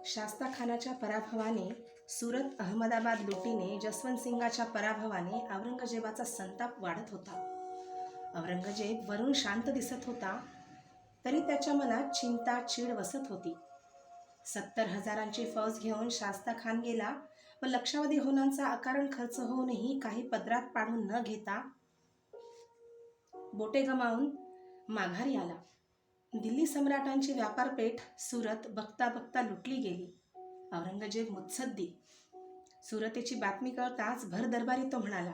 शास्ता खानाच्या पराभवाने, सुरत अहमदाबाद लुटीने, जसवंत सिंगाच्या पराभवाने औरंगजेबाचा संताप वाढत होता. औरंगजेब वरून शांत दिसत होता, तरी त्याच्या मनात चिंता चीड वसत होती. 70,000 फौज घेऊन शास्ता खान गेला व लक्षावधी होनांचा अकारण खर्च होऊनही काही पदरात पाडून न घेता बोटे गमावून माघारी आला. दिल्ली सम्राटांची व्यापारपेठ सुरत बघता बघता लुटली गेली. औरंगजेब मुत्सद्दी. सुरतेची बातमी कळताच भर दरबारी तो म्हणाला,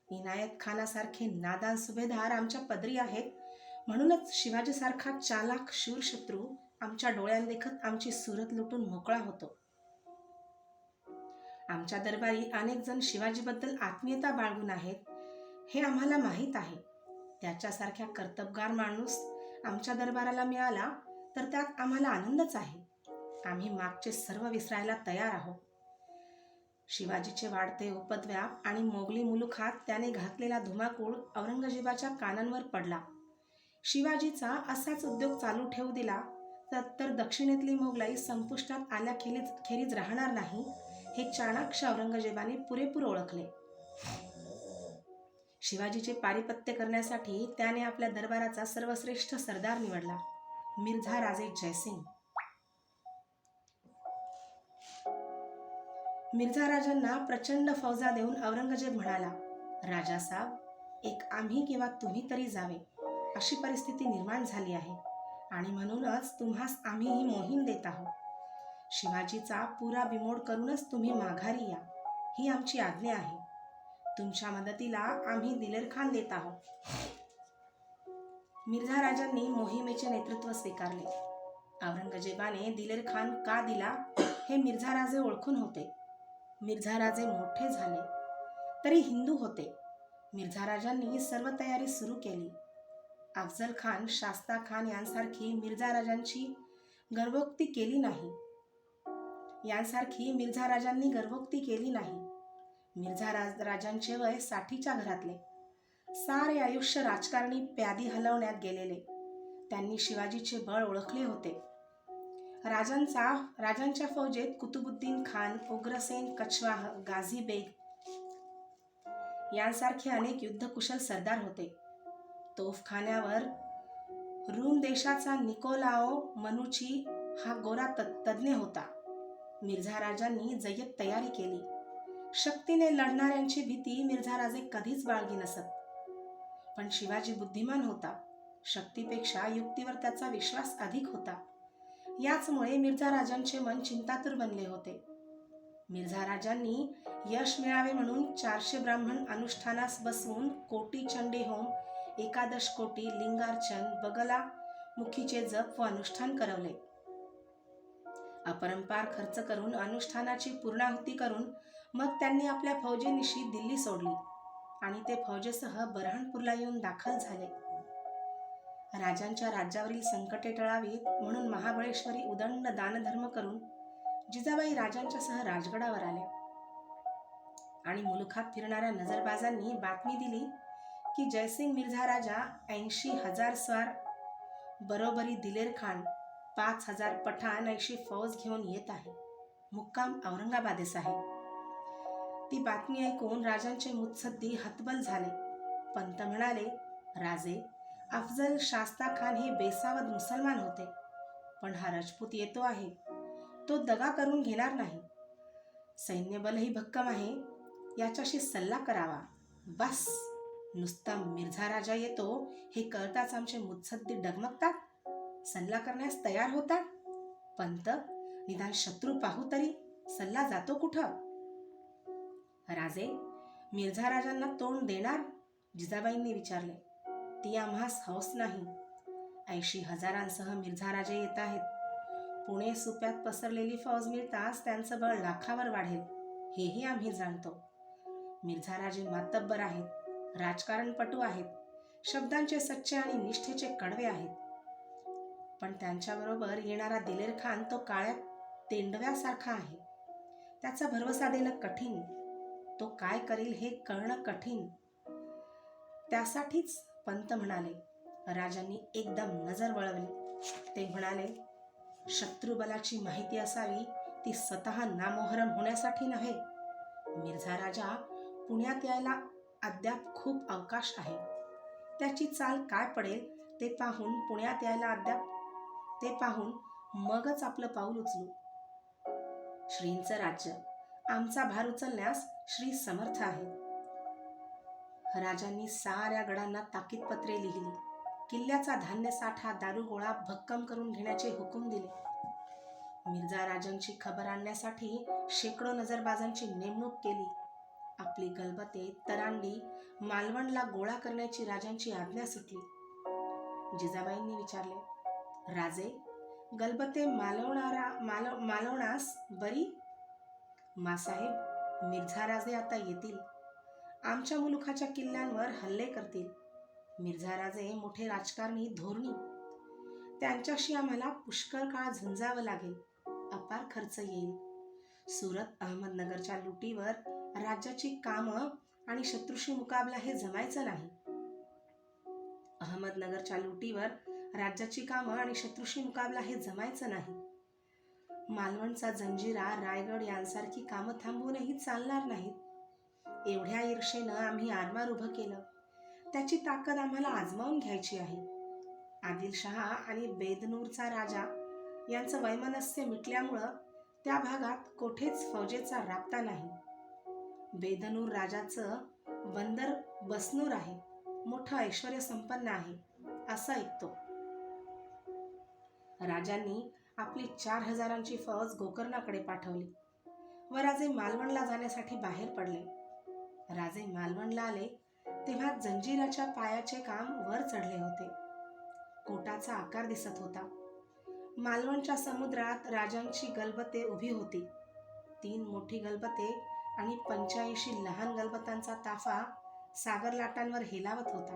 इनायत खानासारखे नादान सुभेदार आमच्या पदरी आहेत, म्हणूनच शिवाजीसारखा चालाक शूर शत्रू आमच्या डोळ्यांदेखत आमची सुरत लुटून मोकळा होतो. आमच्या दरबारी अनेक जण शिवाजीबद्दल आत्मीयता बाळगून आहेत, हे आम्हाला माहीत आहे. त्याच्यासारख्या कर्तबगार माणूस आमच्या दरबाराला मिळाला तर त्यात आम्हाला आनंदच आहे. आम्ही मागचे सर्व विसरायला तयार आहोत. शिवाजीचे वाढते उपद्व्याप आणि मोगली मुलुखात त्याने घातलेला धुमाकूळ औरंगजेबाच्या कानांवर पडला. शिवाजीचा असाच उद्योग चालू ठेवू दिला तर दक्षिणेतली मोगलाई संपुष्टात आल्याखेरीज राहणार नाही, हे चाणाक्ष औरंगजेबाने पुरेपूर ओळखले. शिवाजीचे पारिपत्य करण्यासाठी त्याने आपल्या दरबाराचा सर्वश्रेष्ठ सरदार निवडला, मिर्झा राजे जयसिंग. मिर्झा राजांना प्रचंड फौजा देऊन औरंगजेब म्हणाला, राजासाब, एक आम्ही किंवा तुम्ही तरी जावे अशी परिस्थिती निर्माण झाली आहे आणि म्हणूनच तुम्हास आम्ही ही मोहीम देत आहोत. शिवाजीचा पुरा बिमोड करूनच तुम्ही माघारी या, ही आमची आज्ञा आहे. तुमच्या मदतीला आम्ही दिलेर खान देत आहोत. मिर्झा राजांनी मोहिमेचे नेतृत्व स्वीकारले. औरंगजेबाने दिलेर खान का दिला हे मिर्झा राजे ओळखून होते. मिर्झा राजे मोठे झाले तरी हिंदू होते. मिर्झा राजांनी सर्व तयारी सुरू केली. अफजल खान, शास्ता खान यांसारखी मिर्झा राजांची गर्वोक्ती केली नाही. मिर्झा राजांचे वय 60च्या घरातले. सारे आयुष्य राजकारणी प्यादी हलवण्यात गेलेले. त्यांनी शिवाजीचे बळ ओळखले होते. राजांच्या फौजेत कुतुबुद्दीन खान, उग्रसेन कछवाह, गाझी बेग यांसारखे अनेक युद्धकुशल सरदार होते. तोफखान्यावर रूम देशाचा निकोलाओ मनुची हा गोरा तज्ञ होता. मिर्झा राजांनी जय्यत तयारी केली. शक्तीने लढणाऱ्यांची भीती मिर्झा राजे कधीच बाळगी नसत. पण शिवाजी बुद्धिमान होता. शक्तीपेक्षा युक्तीवर त्याचा विश्वास अधिक होता. याचमुळे मिर्झा राजांचे मन चिंतातूर बनले होते. मिर्झा राजांनी यश मिळावे म्हणून 400 ब्राह्मण अनुष्ठानास बसवून कोटी चंडी होम, 11 कोटी लिंगार्चन, बगला मुखीचे जप व अनुष्ठान करवले. अपरंपार खर्च करून अनुष्ठानाची पूर्णाहुती करून मग त्यांनी आपल्या फौजेनिशी दिल्ली सोडली आणि ते फौजेसह बऱ्हाणपूरला येऊन दाखल झाले. राजांच्या राज्यावरील संकटे टळावीत म्हणून महाबळेश्वरी उदंड दानधर्म करून जिजाबाई राजांच्या सह राजगडावर आल्या आणि मुलुखात फिरणाऱ्या नजरबाजांनी बातमी दिली की जयसिंग मिर्झा राजा 80,000 स्वार बरोबरी दिलेर खान, 5,000 पठाण अशी फौज घेऊन येत आहे. मुक्काम औरंगाबादेस आहे. ती बातमी ऐकून राजांचे मुत्सद्दी हतबल झाले. पंत म्हणाले, राजे, अफजल शास्ता खान हे बेसावध मुसलमान होते, पण हा राजपूत येतो आहे, तो दगा करून घेणार नाही. सैन्यबलही भक्कम आहे, याच्याशी सल्ला करावा. बस, नुसता मिर्झा राजा येतो हे कळताच आमचे मुत्सद्दी डगमगतात, सल्ला करण्यास तयार होतात. पंत, निदान शत्रू पाहू तरी, सल्ला जातो कुठं? राजे, मिर्झा राजांना तोंड देणार? जिजाबाईंनी विचारले. ती आम्हास हौस नाही. 80,000 मिर्झा राजे येत आहेत. पुणे सुप्यात पसरलेली फौज मिळताच त्यांचं बळ लाखावर वाढेल, हेही आम्ही जाणतो. मिर्झा राजे मातब्बर आहेत, राजकारणपटू आहेत, शब्दांचे सच्चे आणि निष्ठेचे कडवे आहेत. पण त्यांच्याबरोबर येणारा दिलेर खान तो काळ्या तेंडव्यासारखा आहे. त्याचा भरवसा देणं कठीण, तो काय करील हे कळणं कठीण. त्यासाठीच पंत म्हणाले. राजांनी एकदम नजर वळवली. ते म्हणाले, शत्रुबलाची माहिती असावी, ती स्वतः नामोहरम होण्यासाठी नव्हे. मिर्झा राजा पुण्यात यायला अद्याप खूप अवकाश आहे. त्याची चाल काय पडेल ते पाहून पुण्यात यायला अद्याप ते पाहून मगच आपलं पाऊल उचलू. श्रींचं राज्य, आमचा भार उचलण्यास श्री समर्थ आहेत. राजांनी साऱ्या गडांना ताकीदपत्रे लिहिली. किल्ल्याचा धान्य साठा, दारुगोळा भक्कम करून घेण्याचे हुकूम दिले. मिर्झा राजांची खबर आणण्यासाठी शेकडो नजरबाजांची नेमणूक केली. आपली गलबते, तरांडी, मालवणला गोळा करण्याची राजांची आज्ञा सुटली. जिजाबाईंनी विचारले, राजे, गलबते मालवणास बरी? मासाहेब, मिर्झा राजे आता येतील. आमच्या मुलुखाच्या किल्ल्यांवर हल्ले करतील. मिर्झा राजे मोठे राजकारणी, धोरणी. त्यांच्याशी आम्हाला पुष्कळ काळ झुंजावं लागेल. अपार खर्च येईल. सुरत अहमदनगरच्या लुटीवर राज्याची कामं आणि शत्रूशी मुकाबला हे जमायचं नाही. अहमदनगरच्या लुटीवर राज्याची कामं आणि शत्रूशी मुकाबला हे जमायचं नाही. मालवणचा जंजिरा, रायगड यांसारखी कामं थांबवूनही चालणार नाहीत. एवढ्या ईर्षेनं आम्ही आरमार उभं केलं. त्याची ताकद आम्हाला आजमावून घ्यायची आहे. आदिलशहा आणि बेदनूरचा राजा यांचं वैमनस्य मिटल्यामुळं त्या भागात कोठेच फौजेचा राबता नाही. बेदनूर राजाचं बंदर बसनूर आहे. मोठं ऐश्वर्य संपन्न आहे असं ऐकतो. राजांनी आपली 4000 फौज गोकर्णाकडे पाठवली व राजे मालवणला जाण्यासाठी बाहेर पडले. राजे मालवणला आले तेव्हा जंजिराच्या पायाचे काम वर चढले होते. कोटाचा आकार दिसत होता. मालवणच्या समुद्रात राजांची गलबते उभी होती. 3 मोठी गलबते आणि 85 लहान गलबतांचा ताफा सागर लाटांवर हेलावत होता.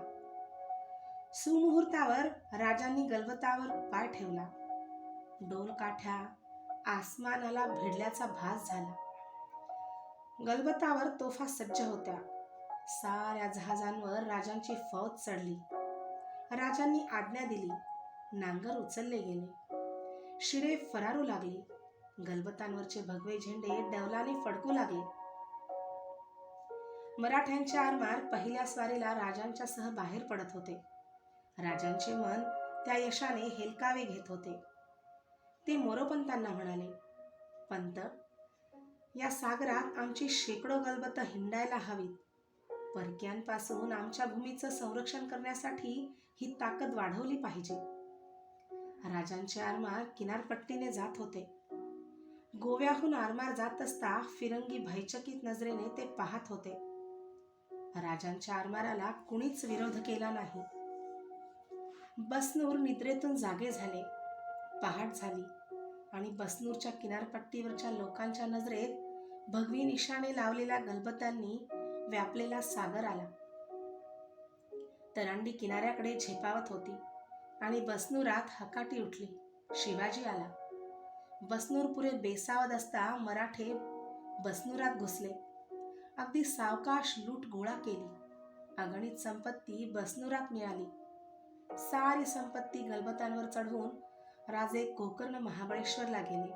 सुमुहूर्तावर राजांनी गलबतावर पाय ठेवला. डोलकाठ्या आसमानाला भिडल्याचा भास झाला. गलबतावर तोफा सज्ज होत्या. साऱ्या जहाजांवर राजांची फौज चढली. राजांनी आज्ञा दिली. नांगर उचलले गेले. शिडे फरारू लागली. गलबतांवरचे भगवे झेंडे डौलाने फडकू लागले. मराठ्यांचे आरमार पहिल्या स्वारीला राजांच्या सह बाहेर पडत होते. राजांचे मन त्या यशाने हेलकावे घेत होते. ते मोरोपंतांना म्हणाले, पंत, या सागरात आमची शेकडो गलबत हिंडायला हवीत. परक्यांपासून आमच्या भूमीचं संरक्षण करण्यासाठी ही ताकद वाढवली पाहिजे. राजांचे आरमार किनारपट्टीने जात होते. गोव्याहून आरमार जात असता फिरंगी भयचकित नजरेने ते पाहत होते. राजांच्या आरमाराला कुणीच विरोध केला नाही. बसनूर निद्रेतून जागे झाले. पहाट झाली आणि बसनूरच्या किनारपट्टीवरच्या लोकांच्या नजरेत भगवी निशाणे लावलेल्या गलबतांनी व्यापलेला सागर आला. तरांडी किनाऱ्याकडे झेपावत होती आणि बसनुरात हकाटी उठली. शिवाजी आला. बसनूर पुरे बेसावत असता मराठे बसनुरात घुसले. अगदी सावकाश लूट गोळा केली. अगणित संपत्ती बसनुरात मिळाली. सारी संपत्ती गलबतांवर चढवून राजे गोकर्ण महाबळेश्वरला गेले.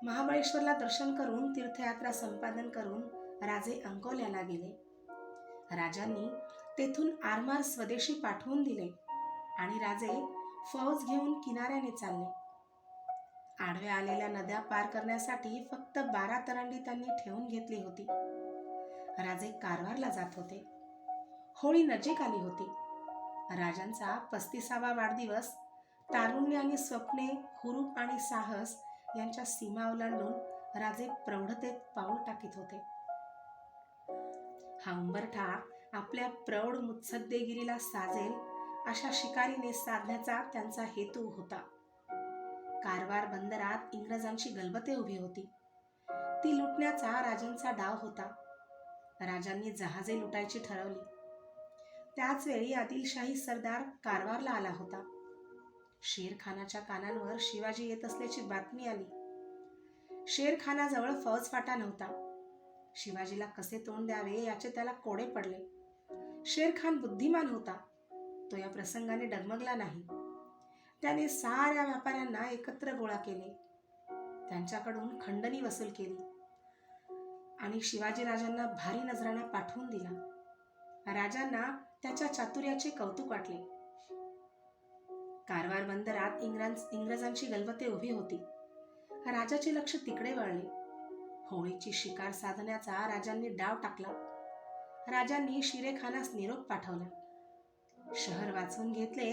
महाबळेश्वरला दर्शन करून तीर्थयात्रा संपादन करून राजे अंकोल्याला गेले. राजांनी तेथून आरमार स्वदेशी पाठवून दिले आणि राजे फौज घेऊन किनाऱ्याने चालले. आडव्या आलेल्या नद्या पार करण्यासाठी फक्त 12 तरांडी त्यांनी ठेवून घेतली होती. राजे कारवारला जात होते. होळी नजीक आली होती. राजांचा 35वा वाढदिवस. तारुण्य आणि स्वप्ने, हुरूप आणि साहस यांच्या सीमा ओलांडून राजे प्रौढतेत पाऊल टाकीत होते. हा उंबरठा आपल्या प्रौढ मुत्सद्देगिरीला साजेल अशा शिकारीने साधण्याचा त्यांचा हेतू होता. कारवार बंदरात इंग्रजांची गलबते उभी होती. ती लुटण्याचा राजांचा डाव होता. राजांनी जहाजे लुटायची ठरवली. त्याच वेळी आदिलशाही सरदार कारवारला आला होता. शेरखानाच्या कानांवर शिवाजी येत असल्याची बातमी आली. शेरखानाजवळ फौजफाटा नव्हता. शिवाजीला कसे तोंड द्यावे याचे त्याला कोडे पडले. शेरखान बुद्धिमान होता. तो या प्रसंगाने डगमगला नाही. त्याने साऱ्या व्यापाऱ्यांना एकत्र गोळा केले, त्यांच्याकडून खंडणी वसूल केली आणि शिवाजीराजांना भारी नजराणा पाठवून दिला. राजांना त्याच्या चातुर्याचे कौतुक वाटले. कारवार बंदरात इंग्रजांची गलबते उभी होती. राजाचे लक्ष तिकडे वळले. होळीची शिकार साधण्याचा राजांनी डाव टाकला. राजांनी शिरेखानास निरोप पाठवला. शहर वाचवून घेतले,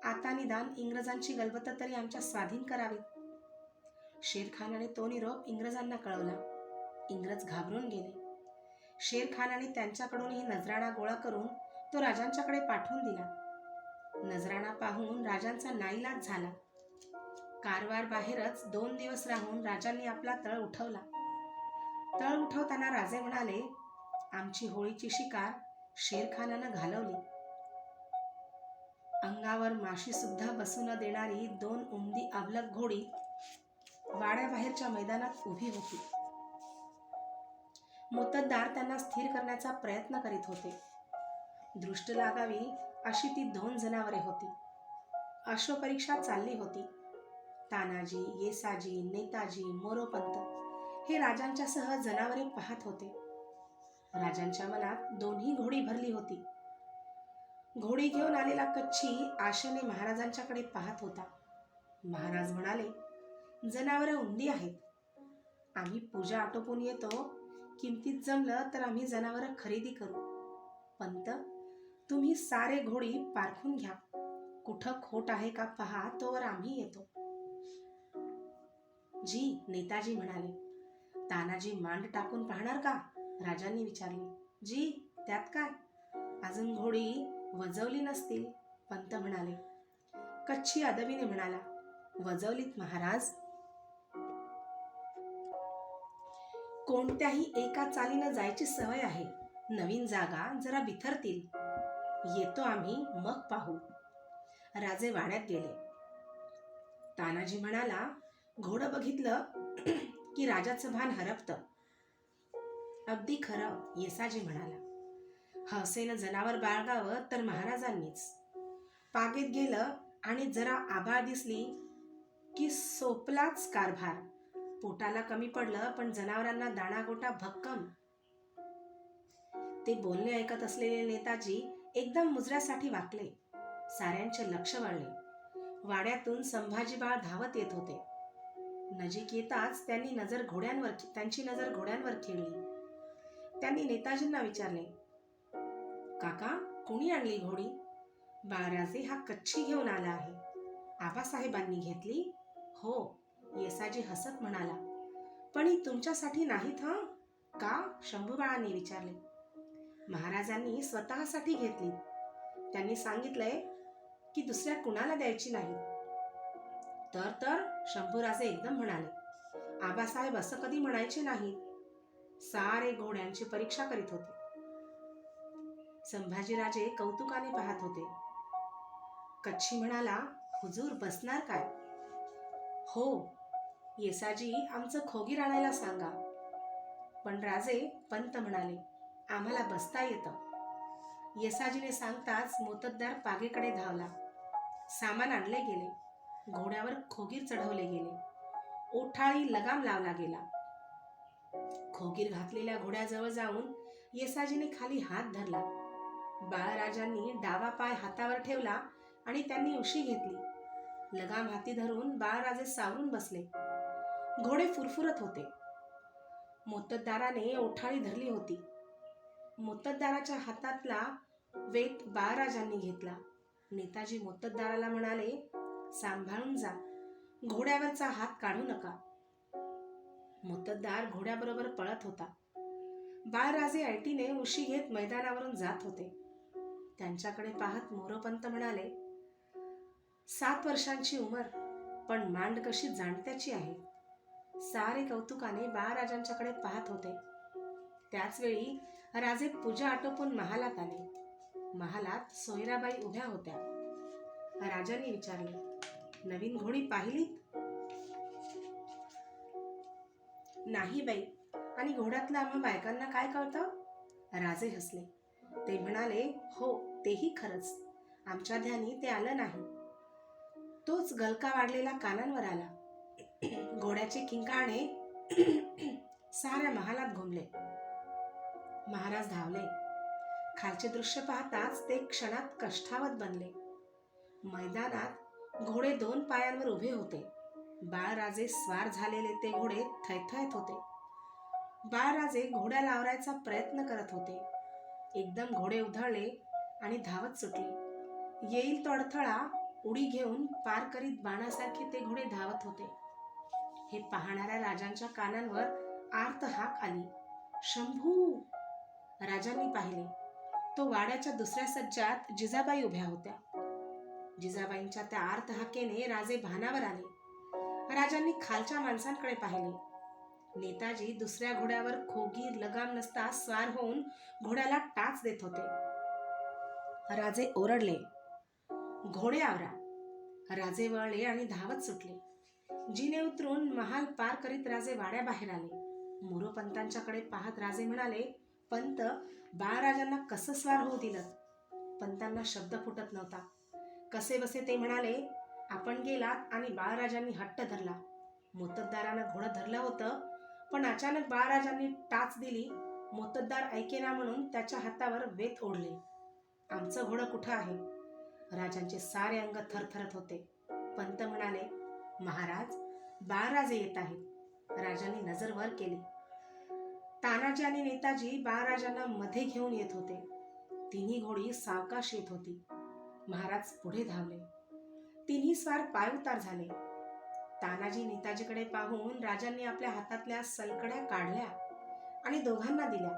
आता निदान इंग्रजांची गलबत तरी आमच्या स्वाधीन करावी. शेरखानाने तो निरोप इंग्रजांना कळवला. इंग्रज घाबरून गेले. शेरखानाने त्यांच्याकडूनही नजराणा गोळा करून तो राजांच्याकडे पाठवून दिला. नजराणा पाहून राजांचा नाईलाज झाला. कारवार बाहेरच 2 दिवस राहून राजांनी आपला तळ उठवला. तळ उठवताना राजे म्हणाले, आमची होळीची शिकार शेरखानानं घालवली. अंगावर माशी सुद्धा बसू न देणारी 2 उमदी अबलक घोडी वाड्याबाहेरच्या मैदानात उभी होती. मोत्तद्दार त्यांना स्थिर करण्याचा प्रयत्न करीत होते. दृष्ट लागावी अशी ती 2 जनावरे होती. अश्वपरीक्षा चालली होती. तानाजी, येसाजी, नेताजी, मोरोपंत हे राजांच्यासह जनावरे पाहत होते. राजांच्या मनात दोन्ही घोडी भरली होती. घोडी घेऊन आलेला कच्छी आशेने महाराजांच्याकडे पाहत होता. महाराज म्हणाले, जनावरं उंदी आहेत. आम्ही पूजा आटोपून येतो. किमतीत जमलं तर आम्ही जनावरं खरेदी करू. पंत, तुम्ही सारे घोडी पारखून घ्या. कुठं खोट आहे का पहा, तोवर आम्ही येतो. जी, नेताजी म्हणाले. तानाजी मांड टाकून पाहणार का? राजांनी विचारले. जी, त्यात काय? अजून घोडी वजवली नसतील, पंत म्हणाले. कच्छी अदबीने म्हणाला, वजवलीत महाराज. कोणत्याही एका चालीनं जायची सवय आहे. नवीन जागा जरा बिथरतील. येतो आम्ही, मग पाहू. राजे वाड्यात गेले. तानाजी म्हणाला, घोडं बघितलं की राजाचं भान हरपतं. अगदी खरं, येसाजी म्हणाला. हौसेनं जनावर बाळगावं तर महाराजांनीच. पागीत गेलं आणि जरा आभाळ दिसली की सोपलाच कारभार. पोटाला कमी पडलं पण जनावरांना दाणागोटा भक्कम. ते बोलणे ऐकत असलेले नेताजी एकदम मुजऱ्यासाठी वाकले. साऱ्यांचे लक्ष वळले. वाड्यातून संभाजी बाळ धावत येत होते. नजीक येताच त्यांची नजर घोड्यांवर खेळली. त्यांनी नेताजींना विचारले, काका, कोणी आणली घोडी? बाळराजे हा कच्छी घेऊन आला आहे. आबासाहेबांनी घेतली? हो, येसाजी हसत म्हणाला. पण ही तुमच्यासाठी नाहीत हं? का? शंभूबाळांनी विचारले. महाराजांनी स्वतःसाठी घेतली. त्यांनी सांगितलंय की दुसऱ्या कुणाला द्यायची नाही. तर शंभूराजे एकदम म्हणाले. आबासाहेब असं कधी म्हणायचे नाही. सारे घोड्यांची परीक्षा करीत होते. संभाजीराजे कौतुकाने पाहत होते. कच्छी म्हणाला, हुजूर बसणार काय? हो, येसाजी आमचं खोगीर आणायला सांगा. पण राजे, पंत म्हणाले, आम्हाला बसता येतं. येसाजीने सांगताच मोत्तद्दार पागेकडे धावला. सामान आणले गेले. घोड्यावर खोगीर चढवले गेले. ओठाळी लगाम लावला गेला. खोगीर घातलेल्या घोड्याजवळ जाऊन येसाजीने खाली हात धरला. बाळराजांनी डावा पाय हातावर ठेवला आणि त्यांनी उशी घेतली. लगाम हाती धरून बाळराजे सावरून बसले. घोडे फुरफुरत होते. मोत्तद्दाराने ओठाळी धरली होती. मोत्तद्दाराच्या हातातला वेत बाळराजांनी घेतला. नेताजी मोत्तद्दाराला म्हणाले, सांभाळून जा. घोड्यावरचा हात काढू नका. मोत्तद्दार घोड्याबरोबर पळत होता. बाळराजे ऐटीने उशी घेत मैदानावरून जात होते. त्यांच्याकडे पाहत मोरोपंत म्हणाले, 7 वर्षांची उमर, पण मांड कशी जाणत्याची आहे. सारे कौतुकाने बाळराजांच्याकडे पाहत होते. त्याचवेळी राजे पूजा आटोपून महालात आले. महालात सोयराबाई उभ्या होत्या. राजांनी विचारले, नवीन घोडी पाहिलीत? नाही बाई, आणि घोड्यातलं आम्हा बायकांना काय कळतं? राजे हसले. ते म्हणाले, हो, तेही खरंच. आमच्या ध्यानी ते आलं नाही. तोच गलका वाढलेला कानांवर आला. घोड्याचे किंकाळणे साऱ्या महालात घुमले. महाराज धावले. खालचे दृश्य पाहताच ते क्षणात कष्टावत बनले. मैदानात घोडे 2 पायांवर उभे होते. बाळराजे स्वार झालेले ते घोडे थैथयत होते. बाळराजे घोड्याला आवरायचा प्रयत्न करत होते. एकदम घोडे उधळले आणि धावत सुटले. येईल तो अडथळा उडी घेऊन पार करीत बाणासारखे ते घोडे धावत होते. हे पाहणाऱ्या राजांच्या कानांवर आर्त हाक आली, शंभू! राजांनी पाहिले तो वाड्याच्या दुसऱ्या सज्जात जिजाबाई उभ्या होत्या. जिजाबाईंच्या त्या आर्त हाकेने राजे भानावर आले. राजांनी खालच्या माणसांकडे पाहिले. नेताजी दुसऱ्या घोड्यावर खोगीर लगाम नसता स्वार होऊन घोड्याला टाच देत होते. राजे ओरडले, घोडे आवरा! राजे वळले आणि धावत सुटले. जिने उतरून महाल पार करीत राजे वाड्याबाहेर आले. मोरोपंतांच्याकडे पाहत राजे म्हणाले, पंत, बाळराजांना कसं स्वार होऊ दिलं? पंतांना शब्द फुटत नव्हता. कसे बसे ते म्हणाले, आपण गेलात आणि बाळराजांनी हट्ट धरला. मोत्तद्दारानं घोडं धरलं होतं, पण अचानक बाळराजांनी टाच दिली. मोत्तद्दार ऐकेना म्हणून त्याच्या हातावर वेत ओढले. आमचं घोडं कुठं आहे? राजांचे सारे अंग थरथरत होते. पंत म्हणाले, महाराज, बाळराजे येत आहेत. राजांनी नजर वर केली. तानाजी आणि नेताजी बाळराजांना मध्ये घेऊन येत होते. तिन्ही घोडी सावकाश येत होती. महाराज पुढे धावले. तिन्ही स्वार पायउतार झाले. तानाजी नेताजीकडे पाहून राजांनी आपल्या हातातल्या सलकड्या काढल्या आणि दोघांना दिल्या.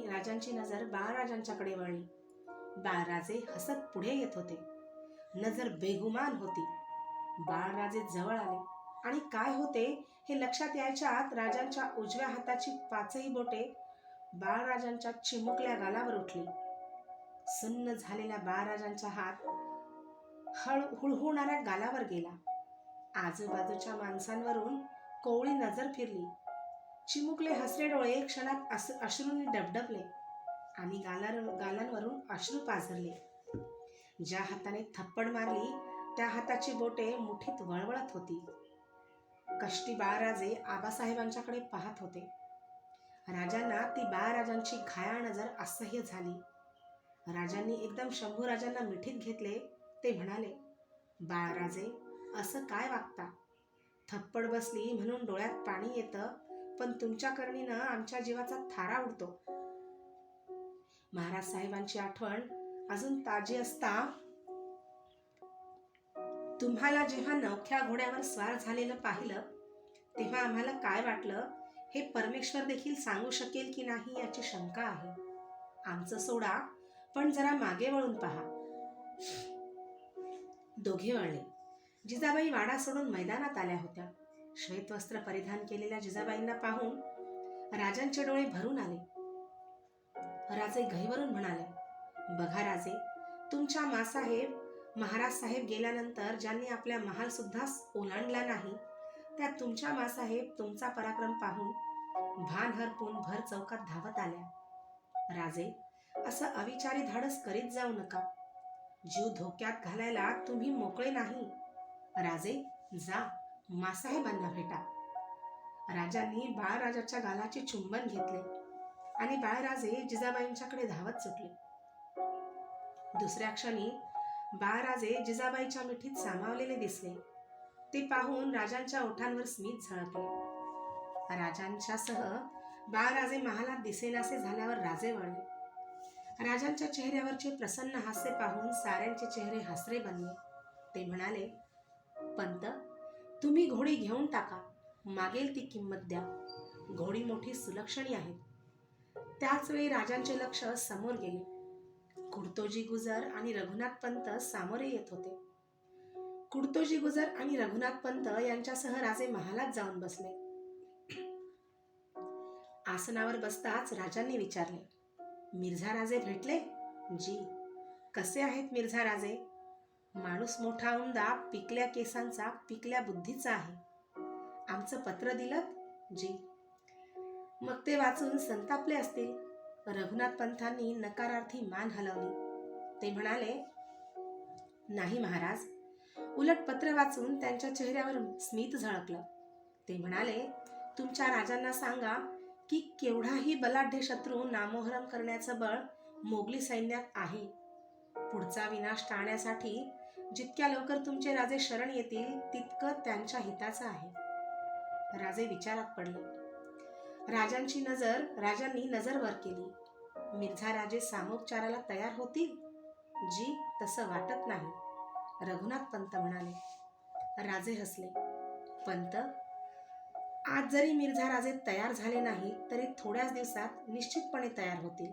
राजांची नजर बाळराजांच्याकडे वळली. बाळराजे हसत पुढे येत होते. नजर बेगुमान होती. बाळराजे जवळ आले आणि काय होते हे लक्षात यायच्या आत राजांच्या उजव्या हाताची 5ही बोटे बाळराजांच्या चिमुकल्या गालावर उठली. सुन्न झालेल्या बाळराजांचा हात हुळहुळणाऱ्या गालावर गेला. आजूबाजूच्या माणसांवरून कोवळी नजर फिरली. चिमुकले हसरे डोळे क्षणात अश्रूंनी डबडबले आणि गालांवरून अश्रू पाझरले. ज्या हाताने थप्पड मारली त्या हाताची बोटे मुठीत वळवळत होती. कष्टी बाळराजे आबासाहेबांच्याकडे पाहत होते. राजांना ती बाळराजांची घायाळ नजर असह्य झाली. राजांनी एकदम शंभू राजांना मिठीत घेतले. ते म्हणाले, बाळराजे, असं काय वागता? थप्पड बसली म्हणून डोळ्यात पाणी येतं, पण तुमच्या करणीनं आमच्या जीवाचा थारा उडतो. महाराज साहेबांची आठवण अजून ताजी असता तुम्हाला जेव्हा नवख्या घोड्यावर स्वार झालेलं पाहिलं तेव्हा आम्हाला काय वाटलं हे परमेश्वर देखील सांगू शकेल की नाही याची शंका आहे. आमचं सोडा, पण जरा मागे वळून पहा. दोघे वळले. जिजाबाई वाडा सोडून मैदानात आल्या होत्या. श्वेतवस्त्र परिधान केलेल्या जिजाबाईंना पाहून राजांचे डोळे भरून आले. राजे घाईवरून म्हणाले, बघा राजे, तुमच्या मासाहेब महाराज साहेब गेल्यानंतर ज्यांनी आपल्या महाल सुद्धा ओलांडला नाही, त्या तुमच्या मासाहेब तुमचा पराक्रम पाहून भान हरपून भर चौकात धावत आल्या. राजे, असं अविचारी धाडस करीत जाऊ नका. जीव धोक्यात घालायला तुम्ही मोकळे नाही. राजे, जा, मासाहेबांना भेटा. राजांनी बाळराजाच्या गालाचे चुंबन घेतले आणि बाळराजे जिजाबाईंच्याकडे धावत सुटले. दुसऱ्या क्षणी बाळराजे जिजाबाईच्या मिठीत सामावलेले दिसले. ते पाहून राजांच्या ओठांवर स्मित झळकले. राजांच्यासह बाळराजे महालात दिसेनासे झाल्यावर राजे वळले. राजांच्या चेहऱ्यावरचे प्रसन्न हास्य पाहून साऱ्यांचे चेहरे हसरे बनले. ते म्हणाले, पंत, तुम्ही घोडी घेऊन टाका. मागेल ती किंमत द्या. घोडी मोठी सुलक्षणी आहे. त्याच वेळी राजांचे लक्ष समोर गेले. कुडतोजी गुजर आणि रघुनाथ पंत सामोरे येत होते. कुडतोजी गुजर आणि रघुनाथ पंत यांच्यासह राजे महालात जाऊन बसले. आसनावर बसताच राजांनी विचारले, मिर्झा राजे भेटले? जी. कसे आहेत मिर्झा राजे? माणूस मोठा उमदा, पिकल्या केसांचा, पिकल्या बुद्धीचा आहे. आमचं पत्र दिलं? जी. मग ते वाचून संतापले असतील. रघुनाथ पंतांनी नकारार्थी मान हलवली. ते म्हणाले, नाही महाराज. उलट पत्र वाचून त्यांच्या चेहऱ्यावर स्मित झळकलं. ते म्हणाले, तुमच्या राजांना सांगा की केवढाही बलाढ्य शत्रू नामोहरम करण्याचं बळ मोगली सैन्यात आहे. पुढचा विनाश टाळण्यासाठी जितक्या लवकर तुमचे राजे शरण येतील तितकं त्यांच्या हिताचं आहे. राजे विचारात पडले. राजांनी नजर वर केली. मिर्झा राजे सामोपचाराला तयार होतील? जी, तसं वाटत नाही, रघुनाथ पंत म्हणाले. राजे हसले. पंत, आज जरी मिर्झा राजे तयार झाले नाही तरी थोड्याच दिवसात निश्चितपणे तयार होतील.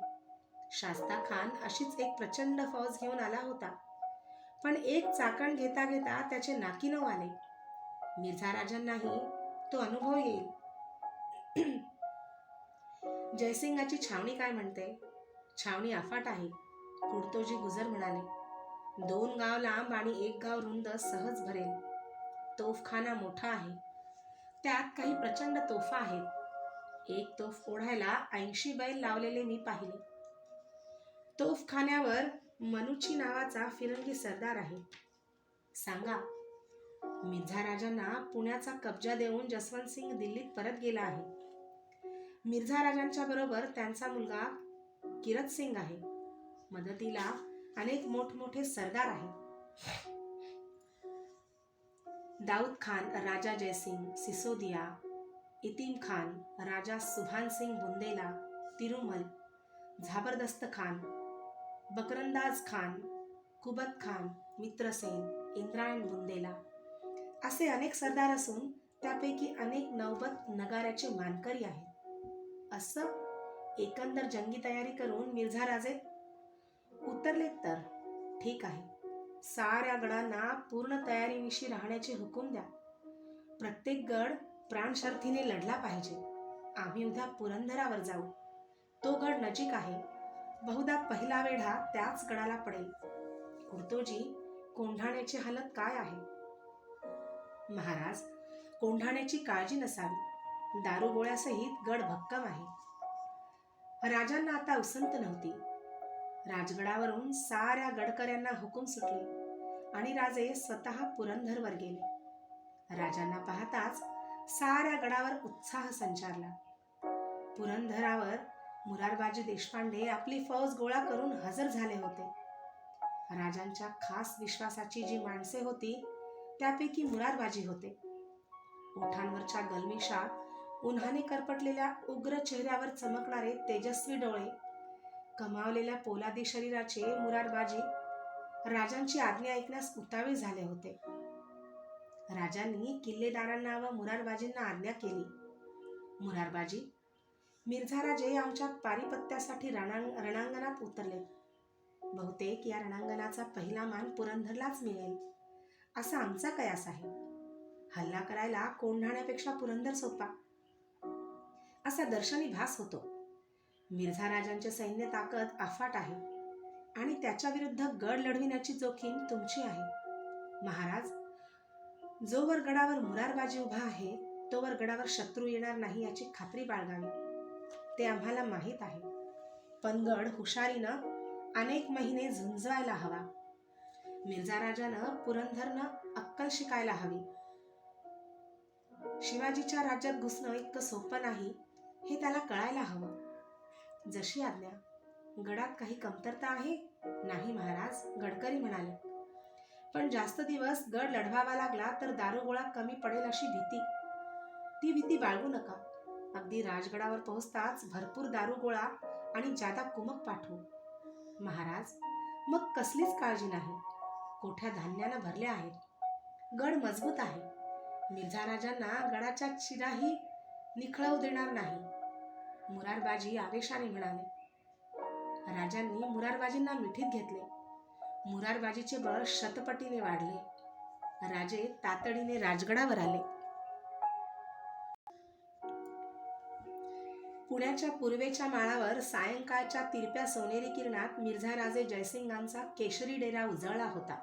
शास्ता खान अशीच एक प्रचंड फौज घेऊन आला होता, पण एक चाकण घेता घेता त्याचे नाकी नऊ आले. मिर्झा राजांनाही तो अनुभव येईल. जयसिंगाची छावणी काय म्हणते? छावणी अफाट आहे, कुडतोजी गुजर म्हणाले. 2 गाव लांब आणि 1 गाव रुंद सहज भरेल. तोफखाना मोठा आहे, त्यात काही प्रचंड तोफा आहेत. एक तोफ ओढायला 80 बैल लावलेले मी पाहिले. तोफखान्यावर मनुची नावाचा फिरंगी सरदार आहे. सांगा. मिर्झा राजांना पुण्याचा कब्जा देऊन जसवंत सिंग दिल्लीत परत गेला आहे. मिर्झा राजांच्या बरोबर त्यांचा मुलगा किरत सिंग आहे. मदतीला अनेक मोठमोठे सरदार आहेत. दाऊद खान, राजा जयसिंग, सिसोदिया, इतीम खान, राजा सुभान सिंग बुंदेला, तिरुमल, झाबरदस्त खान, बकरंदाज खान, कुबत खान, मित्रसेन, इंद्रायण बुंदेला असे अनेक सरदार असून त्यापैकी अनेक नौबत नगाऱ्याचे मानकरी आहेत. असं एकंदर जंगी तयारी करून मिर्झा राजे उतरलेत तर ठीक आहे. साऱ्या गडांना पूर्ण तयारीनिशी राहण्याचे हुकूम द्या. प्रत्येक गड प्राणशर्थीने लढला पाहिजे. आम्ही उद्या पुरंदरावर जाऊ. तो गड नजीक आहे. बहुधा पहिला वेढा त्याच गडाला पडेल. कुर्तोजी, कोंढाण्याची हालत काय आहे? महाराज, कोंढाण्याची काळजी नसावी. दारुगोळ्यासहित गड भक्कम आहे. राजांना आता उसंत नव्हती. राजगडावरून साऱ्या गडकऱ्यांना हुकूम सुटले आणि राजे स्वतः पुरंदरवर गेले. राजांना पाहताच साऱ्या गडावर उत्साह संचारला. पुरंदरावर मुरारबाजी देशपांडे आपली फौज गोळा करून हजर झाले होते. राजांच्या खास विश्वासाची जी माणसे होती त्यापैकी मुरारबाजी होते. ओठांवरच्या गलमिशात, उन्हाने करपटलेल्या उग्र चेहऱ्यावर चमकणारे तेजस्वी डोळे, कमावलेल्या पोलादी शरीराचे मुरारबाजी राजांची आज्ञा ऐकण्यास उतावीळ झाले होते. राजांनी किल्लेदारांना व मुरारबाजींना आज्ञा केली. मुरारबाजी, मिर्झा राजे आमच्या पारिपत्यासाठी रणांगणात उतरले. बहुतेक या रणांगणाचा पहिला मान पुरंदरलाच मिळेल असा आमचा कयास आहे. हल्ला करायला कोंढाण्यापेक्षा पुरंदर सोपा असा दर्शनी भास होतो. मिर्झा राजांचे सैन्य ताकद अफाट आहे आणि त्याच्या विरुद्ध गड लढविण्याची जोखीम तुमची आहे. महाराज, जोवर गडावर मुरारबाजी उभा आहे तोवर गडावर शत्रू येणार नाही याची खात्री बाळगावी. ते आम्हाला माहीत आहे. पण गड हुशारीनं अनेक महिने झुंजवायला हवा. मिर्झा राजानं पुरंदरनं अक्कल शिकायला हवी. शिवाजीच्या राज्यात घुसणं इतकं सोपं नाही हे त्याला कळायला हवं. जशी आज्ञा. गडात काही कमतरता आहे? नाही महाराज, गडकरी म्हणाले. पण जास्त दिवस गड लढवावा लागला तर दारुगोळा कमी पडेल अशी भीती. ती भीती बाळगू नका. अगदी राजगडावर पोहोचताच भरपूर दारुगोळा आणि जादा कुमक पाठवू. महाराज, मग कसलीच काळजी नाही. कोठ्या धान्यानं भरल्या आहेत. गड मजबूत आहे. मिर्झा राजांना गडाच्या चिराही निखळवू देणार नाही. मुरारबाजी आवेशाने म्हणाले. राजांनी मुरारबाजींना मिठीत घेतले. मुरारबाजीचे बळ शतपटीने वाढले. राजे तातडीने राजगडावर आले. पुण्याच्या पूर्वेच्या माळावर सायंकाळच्या तिरप्या सोनेरी किरणात मिर्झा राजे जयसिंगांचा केशरी डेरा उजळला होता.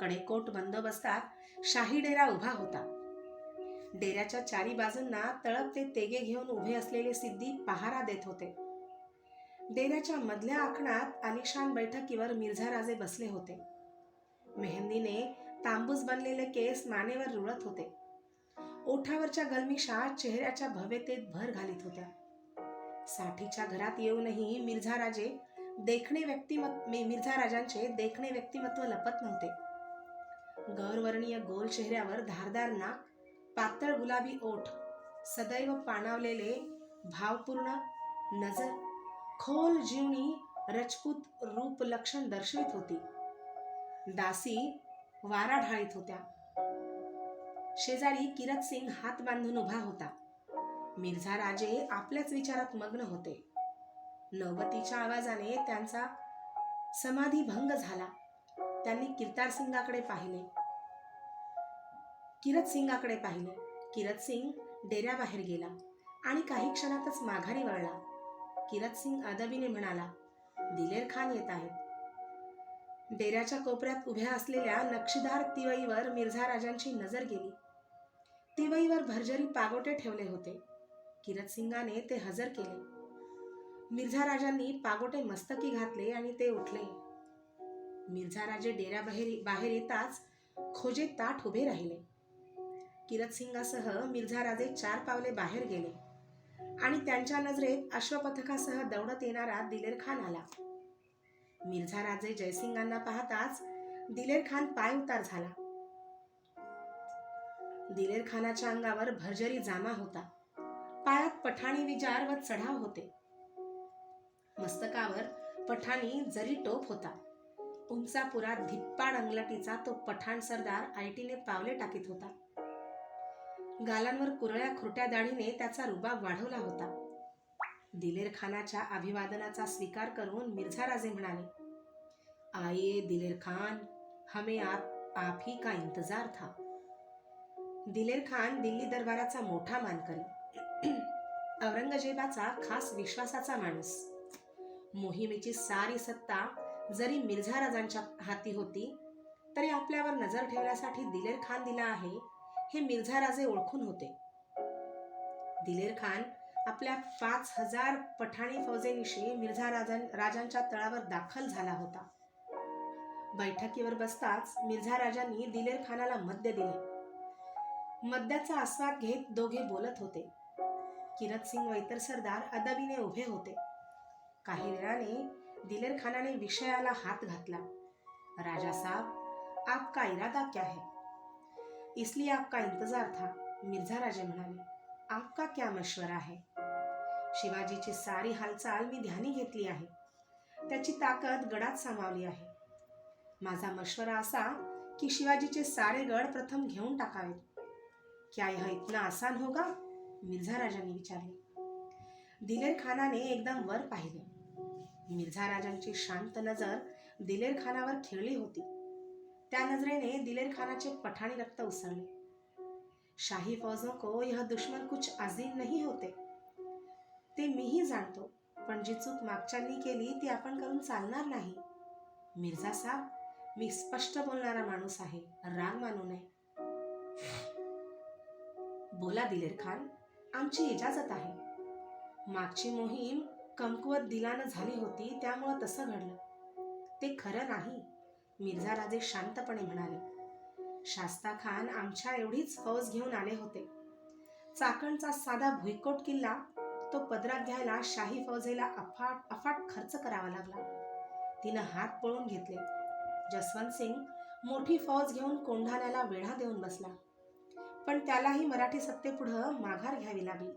कडेकोट बंदोबस्तात शाही डेरा उभा होता. डेऱ्याच्या चारी बाजूंना तळपते तेगे घेऊन उभे असलेले सिद्धी पहारा देत होते. डेऱ्याच्या मधल्या आखणात आलिशान बैठकीवर मिर्झा राजे बसले होते. मेहंदीने तांबूस बनलेले केस मानेवर रुळत होते. ओठावरच्या गलमिशा चेहऱ्याच्या भव्यतेत भर घालीत होत्या. साठीच्या घरात येऊनही मिर्झा राजांचे देखणे व्यक्तिमत्व लपत नव्हते. गौरवर्णीय गोल चेहऱ्यावर धारदार नाक, पातळ गुलाबी ओठ, सदैव पाणावलेले भावपूर्ण नजर, खोल जीवनी रजपूत रूप लक्षण दर्शवित होती. दासी वारा ढाळीत होत्या. शेजारी किरत सिंग हात बांधून उभा होता. मिर्झा राजे आपल्याच विचारात मग्न होते. नौबतीच्या आवाजाने त्यांचा समाधी भंग झाला. त्यांनी किरत सिंगाकडे पाहिले. किरत सिंग डेऱ्याबाहेर गेला आणि काही क्षणातच माघारी वळला. किरत सिंग अदबीने म्हणाला, दिलेर खान येत आहेत. डेऱ्याच्या कोपऱ्यात उभ्या असलेल्या नक्षीदार तिवईवर मिर्झा राजांची नजर गेली. तिवईवर भरजरी पागोटे ठेवले होते. किरत सिंगाने ते हजर केले. मिर्झा राजांनी पागोटे मस्तकी घातले आणि ते उठले. मिर्झा राजे बाहेर येताच खोजे ताठ उभे राहिले. किरत सिंगासह मिर्झा राजे 4 पावले बाहेर गेले आणि त्यांच्या नजरेत अश्वपथकासह दौडत येणारा दिलेर खान आला. मिर्झा राजे जयसिंगांना पाहताच दिलेर खान पाय उतार झाला. दिलेर खानाच्या अंगावर भरजरी जामा होता. पायात पठाणी विजार व चढाव होते. मस्तकावर पठाणी जरी टोप होता. उंचापुरा धिप्पाड अंगलटीचा तो पठाण सरदार आयटीने पावले टाकीत होता. गालांवर कुरळ्या खुरट्या दाढीने त्याचा रुबाब वाढवला होता. दिलेर खानाच्या अभिवादनाचा स्वीकार करून मिर्झा राजे म्हणाले, आइए दिलेर खान, हमें आप ही का इंतजार था. दिलेर खान दिल्ली दरबाराचा मोठा मानकरी, औरंगजेबाचा खास विश्वासाचा माणूस. मोहिमेची सारी सत्ता जरी मिर्झा राजांच्या हाती होती तरी आपल्यावर नजर ठेवण्यासाठी दिलेर खान दिला आहे हे मिर्झा राजे ओळखून होते. दिलेर खान आपल्या 5000 पठाणी फौजेनिशी मिर्झा राजांच्या तळावर दाखल झाला होता. बैठकीवर बसताच मिर्झा राजांनी दिलेर खानाला मद्य दिले. मद्याचा आस्वाद घेत दोघे बोलत होते. किरत सिंग व इतर सरदार अदबीने उभे होते. काही वेळाने दिलेर खानाने विषयाला हात घातला. राजा साहब, आपका इरादा क्या है? इसलिए आपका इंतजार था, मिर्झा राजे म्हणाले. आपका क्या मशवरा है? शिवाजीची सारी हालचाल मी ध्यानी घेतली आहे. त्याची ताकद गडात सामावली आहे. माझा मशवरा असा की शिवाजीचे सारे गड प्रथम घेऊन टाकावेत. क्या यह इतना आसान होगा? मिर्झा राजांनी विचारले. दिलेर खानाने एकदम वर पाहिले. मिर्झा राजांची शांत नजर दिलेर खानावर खिळली होती. त्या नजरेने दिलेर खानाचे पठाणी रक्त उसळले. शाही फौजों को यह दुश्मन कुछ अजीम नहीं होते. ते मीही जाणतो, पण जी चूक मागच्यांनी केली ती आपण करून चालणार नाही. मिर्झा साहब, मी स्पष्ट बोलणारा माणूस आहे, राग मानू नये. बोला दिलेर खान, आमची इजाजत आहे. मागची मोहीम कमकुवत दिलानं झाली होती, त्यामुळं तसं घडलं. ते खरं नाही, मिर्झा राजे शांतपणे म्हणाले. शास्ता खान आमच्या एवढीच फौज घेऊन आले होते. चाकणचा साधा भुईकोट किल्ला तो पदरात घ्यायला शाही फौजेला अफाट खर्च करावा लागला. तिनं हात पळून घेतले. जसवंत सिंग मोठी फौज घेऊन कोंढाण्याला वेढा देऊन बसला, पण त्यालाही मराठी सत्तेपुढं माघार घ्यावी लागली.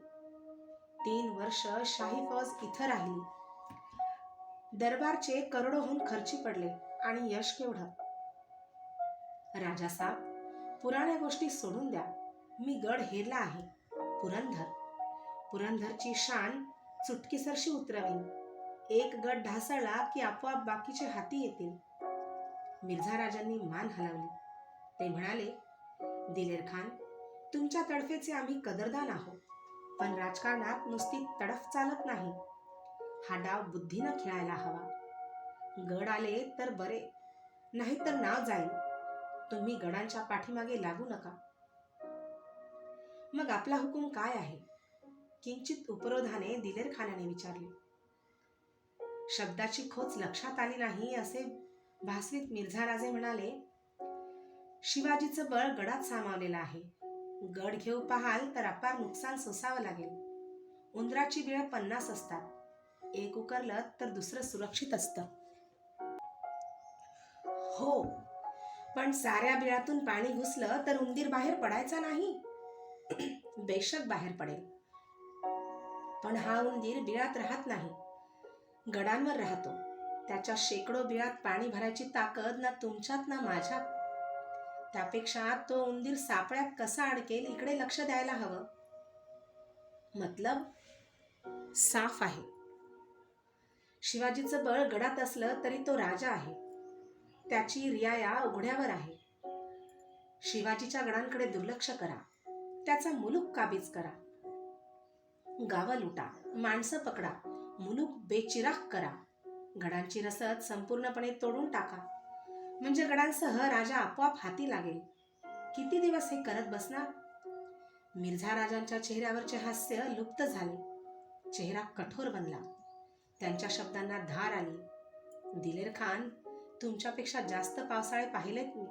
3 वर्ष शाही फौज इथं राहिली. दरबारचे करोडोहून खर्ची पडले आणि यश केवढं? राजासाहेब, पुराण्या गोष्टी सोडून द्या. मी गड हेरला आहे, पुरंदरची शान चुटकीसरशी उतरवीन. एक गड ढासळला की आपोआप बाकीचे हाती येतील. मिर्झा राजांनी मान हलवली. ते म्हणाले, दिलेर खान, तुमच्या तडफेचे आम्ही कदरदान आहोत, पण राजकारणात नुसती तडफ चालत नाही. हा डाव बुद्धीनं खेळायला हवा. गड आले तर बरे, नाहीतर नाव जाईल. तुम्ही गडांच्या पाठीमागे लागू नका. मग आपला हुकूम काय आहे? किंचित उपरोधाने दिलेर खानाने विचारले. शब्दाची खोच लक्षात आली नाही असे भासवीत मिर्झा राजे म्हणाले, शिवाजीचं बळ गडात सामावलेलं आहे. गड घेऊ पाहाल तर अपार नुकसान सोसावं लागेल. उंदराची बिळं 50 असतात. एक उकरलं तर दुसरं सुरक्षित असतं. हो, पण साऱ्या बिळातून पाणी घुसलं तर उंदीर बाहेर पडायचा नाही. बेशक बाहेर पडेल, पण हा उंदीर बिळात राहत नाही, गडांवर राहतो. त्याच्या शेकडो बिळात पाणी भरायची ताकद ना तुमच्यात ना माझ्यात. त्यापेक्षा तो उंदीर सापळ्यात कसा अडकेल इकडे लक्ष द्यायला हवं. मतलब साफ आहे. शिवाजीचं बळ गडात असलं तरी तो राजा आहे. त्याची रियाया उघड्यावर आहे. शिवाजीच्या गडांकडे दुर्लक्ष करा. त्याचा मुलूक काबीज करा. गावं लुटा, माणसं पकडा, मुलूक बेचिराख करा. गडांची रसद संपूर्णपणे तोडून टाका. म्हणजे गडांसह राजा आपोआप हाती लागेल. किती दिवस हे करत बसणार? मिर्झा राजांच्या चेहऱ्यावरचे हास्य लुप्त झाले. चेहरा कठोर बनला. त्यांच्या शब्दांना धार आली. दिलेर खान, तुमच्यापेक्षा जास्त पावसाळे पाहिलेत मी.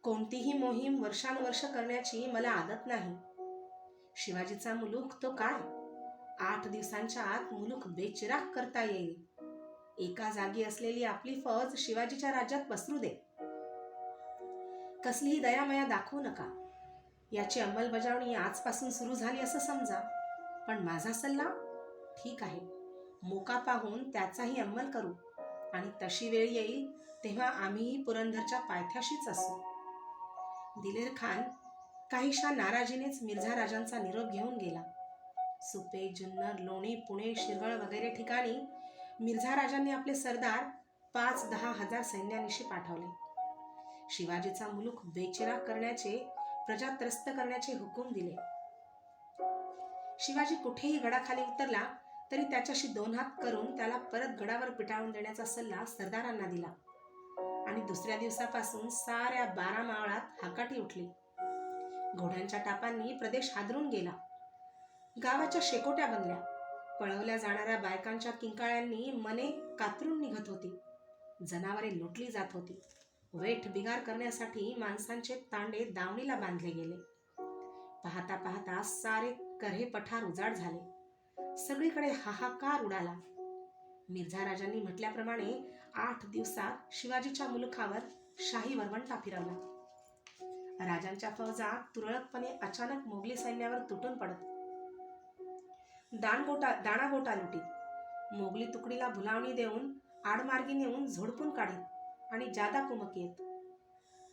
कोणतीही मोहीम वर्षानुवर्ष करण्याची मला आदत नाही. शिवाजीचा मुलूक तो काय? 8 दिवसांच्या आत मुलूक बेचिराख करता येईल. एका जागी असलेली आपली फौज शिवाजीच्या राज्यात पसरू दे. कसलीही दयामया दाखवू नका. याची अंमलबजावणी आजपासून सुरू झाली असं समजा. पण माझा सल्ला? ठीक आहे, मोका पाहून त्याचाही अंमल करू. आणि तशी वेळ येईल तेव्हा आम्हीही पुरंदरच्या पायथ्याशीच असू. दिलेर खान काहीशा नाराजीनेच मिर्झा राजांचा निरोप घेऊन गेला. सुपे, जुन्नर, लोणी, पुणे, शिरवळ वगैरे ठिकाणी मिर्झा राजांनी आपले सरदार 5-10 हजार सैन्यानिशी पाठवले. शिवाजीचा मुलूक बेचिराख करण्याचे, प्रजा त्रस्त करण्याचे हुकूम दिले. शिवाजी कुठेही गडाखाली उतरला तरी त्याच्याशी 2 हात करून त्याला परत गडावर पिटाळून देण्याचा सल्ला सरदारांना दिला. आणि दुसऱ्या दिवसापासून साऱ्या 12 मावळात हाकाटी उठली. घोड्यांच्या टापांनी प्रदेश हादरून गेला. गावाच्या शेकोट्या बनल्या. पळवल्या जाणाऱ्या बायकांच्या किंकाळ्यांनी मने कातरून निघत होती. जनावरे लुटली जात होती. वेठ बिगार करण्यासाठी माणसांचे तांडे दावणीला बांधले गेले. पाहता पाहता सारे करहे पठार उजाड झाले. सगळीकडे हाहाकार उडाला. मिर्झा राजांनी म्हटल्याप्रमाणे 8 दिवसात शिवाजीच्या मुलुखावर शाही वरवंटा फिरवला. राजांच्या फौजा तुरळकपणे अचानक मोगली सैन्यावर तुटून पडत. दाणागोटा लुटीत. मोगली तुकडीला भुलावणी देऊन आडमार्गी नेऊन झोडपून काढीत आणि जादा कुमक येत.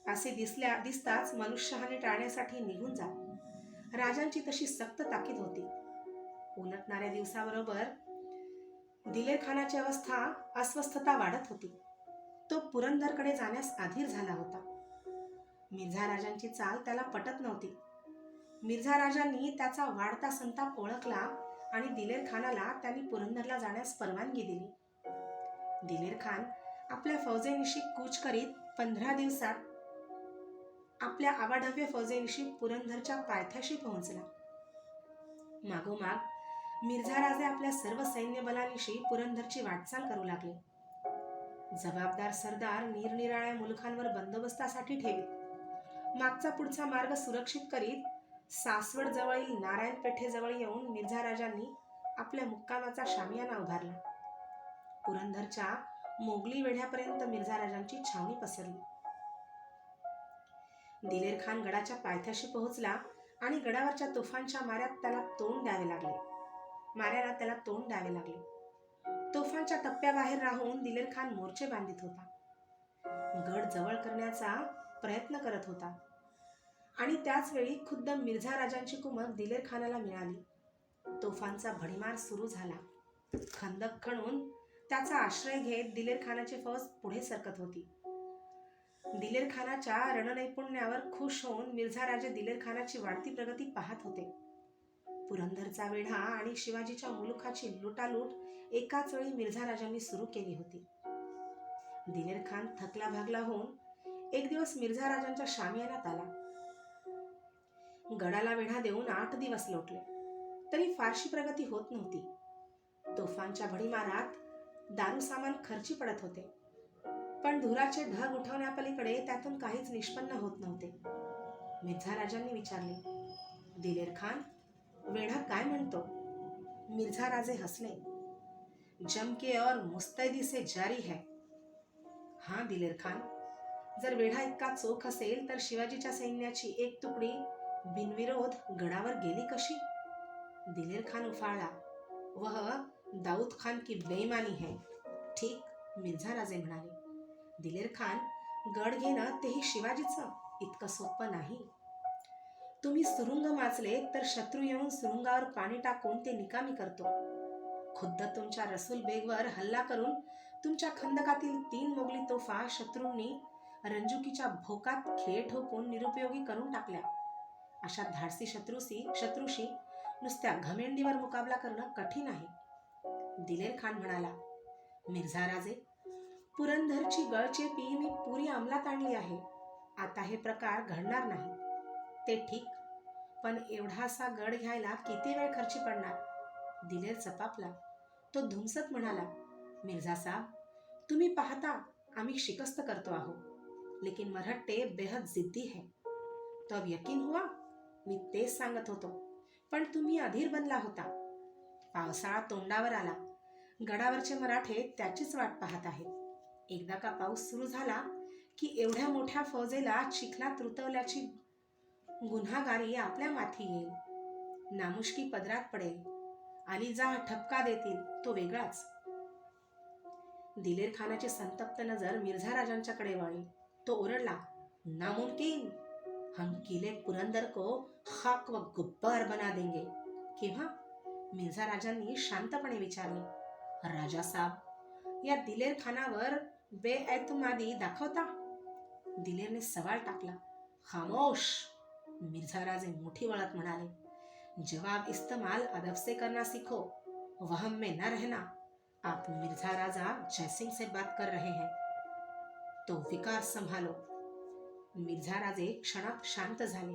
असे दिसताच मनुष्यहानी टाळण्यासाठी निघून जात. राजांची तशी सक्त ताकीद होती. उलटणाऱ्या दिवसाबरोबर दिलेर खानाची अस्वस्थता वाढत होती. तो पुरंदरकडे जाण्यास अधीर झाला होता. मिर्झा राजांची चाल त्याला पटत नव्हती. मिर्झा राजांनी त्याचा वाढता संताप ओळखला आणि दिलेर खानाला त्यांनी पुरंदरला जाण्यास परवानगी दिली. दिलेर खान आपल्या फौजेनिशी कूच करीत 15 दिवसात आपल्या आवाढव्य फौजेनिशी पुरंदरच्या पायथ्याशी पोहोचला. मागोमाग मिर्झा राजे आपल्या सर्व सैन्य बलानिशी पुरंदरची वाटचाल करू लागले. जबाबदार सरदार निरनिराळ्या मुलखांवर बंदोबस्तासाठी ठेवीत. मागचा पुढचा मार्ग सुरक्षित करीत सासवड जवळील नारायण पेठेजवळ येऊन मिर्झा राजांनी आपल्या मुक्कामाचा शामियाना उभारला. पुरंदरच्या मोगली वेढ्यापर्यंत मिर्झा राजांची छावणी पसरली. दिलेर खान गडाच्या पायथ्याशी पोहोचला आणि गडावरच्या तोफांच्या माऱ्याला त्याला तोंड द्यावे लागले. तोफांच्या टप्प्याबाहेर राहून दिलेर खान मोर्चे बांधित होता. गड जवळ करण्याचा प्रयत्न करत होता. आणि त्याच वेळी खुद्द मिर्झा राजांची कुमक दिलेर खानाला मिळाली. तोफांचा भडीमार सुरू झाला. खंदक खणून त्याचा आश्रय घेत दिलेर खानाची फौज पुढे सरकत होती. दिलेर खानाच्या रणनैपुण्यावर खुश होऊन मिर्झा राजे दिलेर खानाची वाढती प्रगती पाहत होते. पुरंदरचा वेढा आणि शिवाजीच्या मुलुखाची लुटालूट एकाच वेळी मिर्झा राजांनी सुरू केली होती. दिलेर खान थकला भागला होऊन एक दिवस मिर्झा राजांच्या शामियानात आला. गडाला वेढा देऊन 8 दिवस लोटले तरी फारशी प्रगती होत नव्हती. तोफांच्या भडीमारात दारू सामान खर्ची पडत होते. पण धुराचे ढग उठवण्यापलीकडे त्यातून काहीच निष्पन्न होत नव्हते. मिर्झा राजांनी विचारले, दिलेर खान, वेढा काय म्हणतो? मिर्झा राजे हसले. जमके और मुस्तैदी से जारी है. हां दिलेर खान, जर वेढा इतका चोख असेल तर शिवाजीच्या सैन्याची एक तुकडी बिनविरोध गडावर गेली कशी? दिलेर खान उफाळला. वह दाऊद खान की बेईमानी है. ठीक, मिर्झा राजे म्हणाले. दिलेर खान, गड घेणं तेही शिवाजीचं इतकं सोपं नाही. तुम्ही सुरुंग माचले तर शत्रू येऊन सुरुंगावर पाणी टाकून ते निकामी करतो. खुद्द तुमच्या रसूल बेगवर हल्ला करून तुमच्या खंदकातील 3 मोगली तोफा शत्रूंनी रंजुकीच्या भोकात खेळ ठोकून निरुपयोगी करून टाकल्या. अशा धाडसी शत्रूशी नुसत्या घमेंडीवर मुकाबला करणं कठीण आहे. दिलेर खान म्हणाला, मिर्झा राजे, पुरंदरची गळचेपी मी पुरी अंमलात आणली आहे. आता हे प्रकार घडणार नाही. ते ठीक, पण एवढासा गड घ्यायला किती वेळ खर्ची पडणार? दिलेर चपापला. तो धुमसत म्हणाला, मिर्झा साहब, तुम्ही पाहता आम्ही शिकस्त करतो आहोत, लेकिन मरहट्टे बेहद जिद्दी है. तो अब यकीन हुआ? मी तेच सांगत होतो, पण तुम्ही अधीर बनला होता. पावसाळा तोंडावर आला. गडावरचे मराठे त्याचीच वाट पाहत आहेत. एकदा का पाऊस सुरू झाला की एवढ्या मोठ्या फौजेला चिखलात रुतवल्याची गुन्हागारी आपल्या माथी येईल. नामुष्की पदरात पडेल. अलीजा ठपका देतील, तो वेगळाच. दिलेर खानाची संतप्त नजर मिर्झा राजांच्याकडे वळली. तो ओरडला, नामुमकिन, हम किले पुरंदर को खाक व गुब्बार बना देंगे. केव्हा? मिर्झा राजांनी शांतपणे विचारले. राजा साहब, या दिलेर खानावर बेएतमादी दाखवता? दिलेरने सवाल टाकला. खामोश, मिर्झा राजे मोठी वळत म्हणाले. जवाब इस्तेमाल अदब से करना सीखो, वहम में न रहना. आप मिर्झा राजा जयसिंग से बात कर रहे हैं, तो विकार संभालो. मिर्झा राजे क्षणात शांत झाले.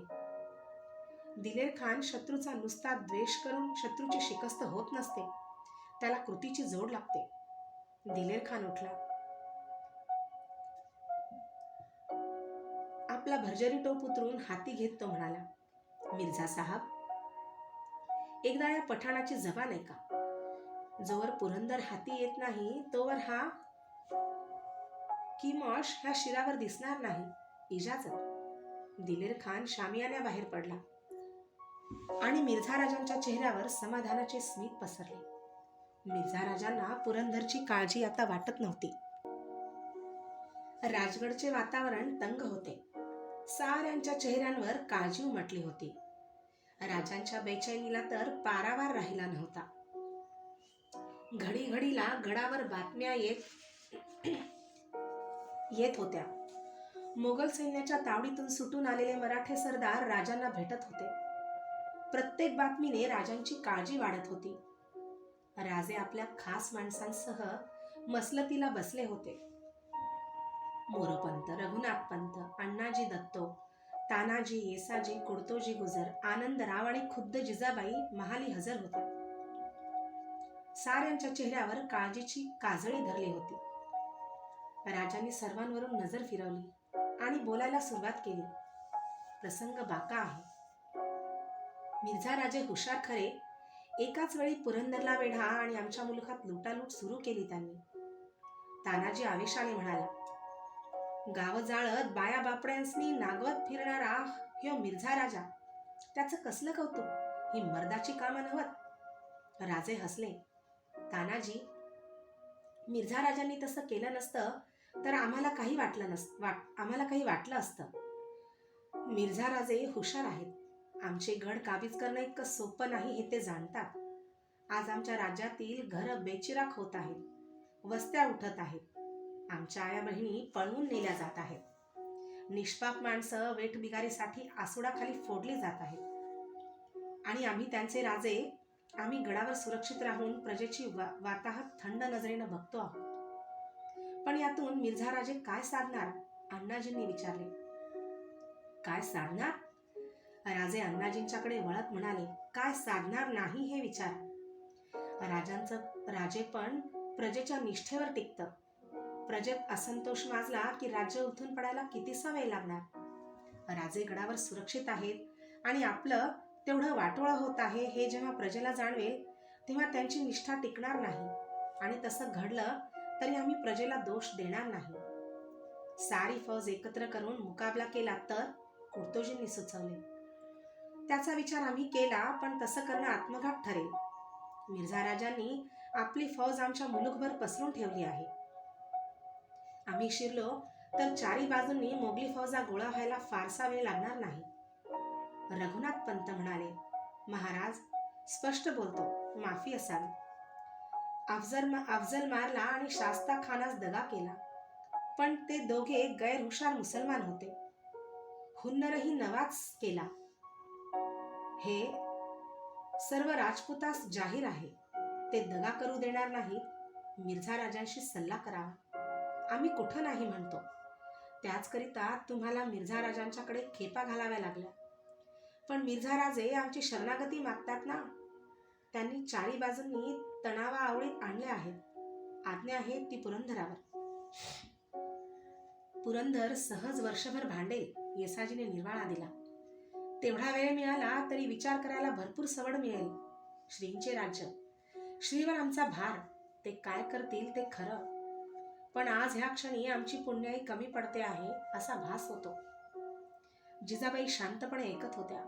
दिलेर खान शत्रूचा नुसता द्वेष करून शत्रूची शिकस्त होत नसते, त्याला कृतीची जोड लागते. दिलेर खान उठला. आपला भरजरी टोप उतरून हाती घेत तो म्हणाला, मिर्झा साहब, एकदा या पठाणाची जबान आहे का? जोवर पुरंदर हाती येत नाही तोवर हा किमॉश ह्या शिरावर दिसणार नाही. इजाजत. दिलेर खान शामियान्याबाहेर पडला आणि मिर्झा राजांच्या चेहऱ्यावर समाधानाचे स्मित पसरले. मिर्झा राजांना पुरंदरची काळजी आता वाटत नव्हती. राजगडचे वातावरण तंग होते. साऱ्यांच्या चेहऱ्यांवर काळजी उमटली होती. राजांच्या बेचैनीला तर पारावार राहिला नव्हता. घडीघडीला गडावर बातम्या येत होत्या. मोगल सैन्याच्या तावडीतून सुटून आलेले मराठे सरदार राजांना भेटत होते. प्रत्येक बातमीने राजांची काळजी वाढत होती. राजे आपल्या खास माणसांसह मसलतीला बसले होते. मोरोपंत, रघुनाथपंत, अण्णाजी दत्तो, तानाजी, येसाजी, कुडतोजी गुजर, आनंदराव आणि खुद्द जिजाबाई महाली हजर होत्या. साऱ्यांच्या चेहऱ्यावर काळजीची काजळी धरली होती. राजांनी सर्वांवरून नजर फिरवली आणि बोलायला सुरुवात केली. प्रसंग बाका आहे. मिर्झा राजे हुशार खरे, एकाच वेळी पुरंदरला वेढा आणि आमच्या मुलखात लुटालूट सुरू केली त्यांनी. तानाजी आवेशाने म्हणाला, गाव जाळत बाया बापड्यांसनी नागवत फिरणारा ह्यो मिर्झा राजा, त्याचं कसलं कौतुक? ही मर्दाची कामं नव्हत. राजे हसले. तानाजी, मिर्झा राजांनी तसं केलं नसतं तर आम्हाला काही वाटलं असतं. मिर्झा राजे हुशार आहेत. आमचे गड काबीज करणं इतकं सोपं नाही हे ते जाणतात. आज आमच्या राज्यातील घरं बेचिराख होत आहेत. वस्त्या उठत आहेत. आमच्या आया बहिणी पळवून नेल्या जात आहेत. निष्पाप माणसं वेठबिगारीसाठी आसुडाखाली फोडली जात आहेत. आणि आम्ही त्यांचे राजे, आम्ही गडावर सुरक्षित राहून प्रजेची वाताहत थंड नजरेनं बघतो आहोत. पण यातून मिर्झा राजे काय साधणार? अण्णाजींनी विचारले. काय साधणार? राजे अण्णाजींच्याकडे वळत म्हणाले, काय साधणार नाही हे विचार. राजांचं राजेपण प्रजेच्या निष्ठेवर टिकतं. प्रजेत असंतोष माजला की राज्य उठून पडायला कितीसा वेळ लागणार. राजे गडावर सुरक्षित आहेत आणि आपलं तेवढं वाटोळं होत आहे हे जेव्हा प्रजेला जाणवेल तेव्हा त्यांची निष्ठा टिकणार नाही. आणि तसं घडलं तरी आम्ही प्रजेला दोष देणार नाही. सारी फौज एकत्र करून मुकाबला केला तर, कुर्तोजींनी सुचवले. त्याचा विचार आम्ही केला, पण तसं करणं आत्मघात ठरेल. मिर्झा राजांनी आपली फौज आमच्या मुलुकभर पसरून ठेवली आहे. आम्ही शिरलो तर चारी बाजूंनी मोगली फौजा गोळा व्हायला फारसा वेळ लागणार नाही. रघुनाथ पंत म्हणाले, महाराज स्पष्ट बोलतो, माफी असावी. अफजल मारला आणि शास्ता खानास दगा केला, पण ते दोघे गैरहुशार मुसलमान होते. हुन्नरही नवाच केला. हे सर्व राजपुतास जाहीर आहे. ते दगा करू देणार नाहीत. मिर्झा राजांशी सल्ला करावा. आम्ही कुठं नाही म्हणतो. त्याचकरिता तुम्हाला मिर्झा राजांच्याकडे खेपा घालाव्या लागल्या. पण मिर्झा राजे आमची शरणागती मागतात ना. त्यांनी चारी बाजूंनी तणावा आवळीत आणले आहेत. आज्ञा आहे ती पुरंदरावर. पुरंदर सहज वर्षभर भांडेल, येसाजीने निर्वाळा दिला. तेवढा वेळ मिळाला तरी विचार करायला भरपूर सवड मिळेल. श्रींचे राज्य, श्रीवर आमचा भार. ते काय करतील ते खरं, पण आज ह्या क्षणी आमची पुण्याई कमी पडते आहे असा भास होतो. जिजाबाई शांतपणे ऐकत होत्या.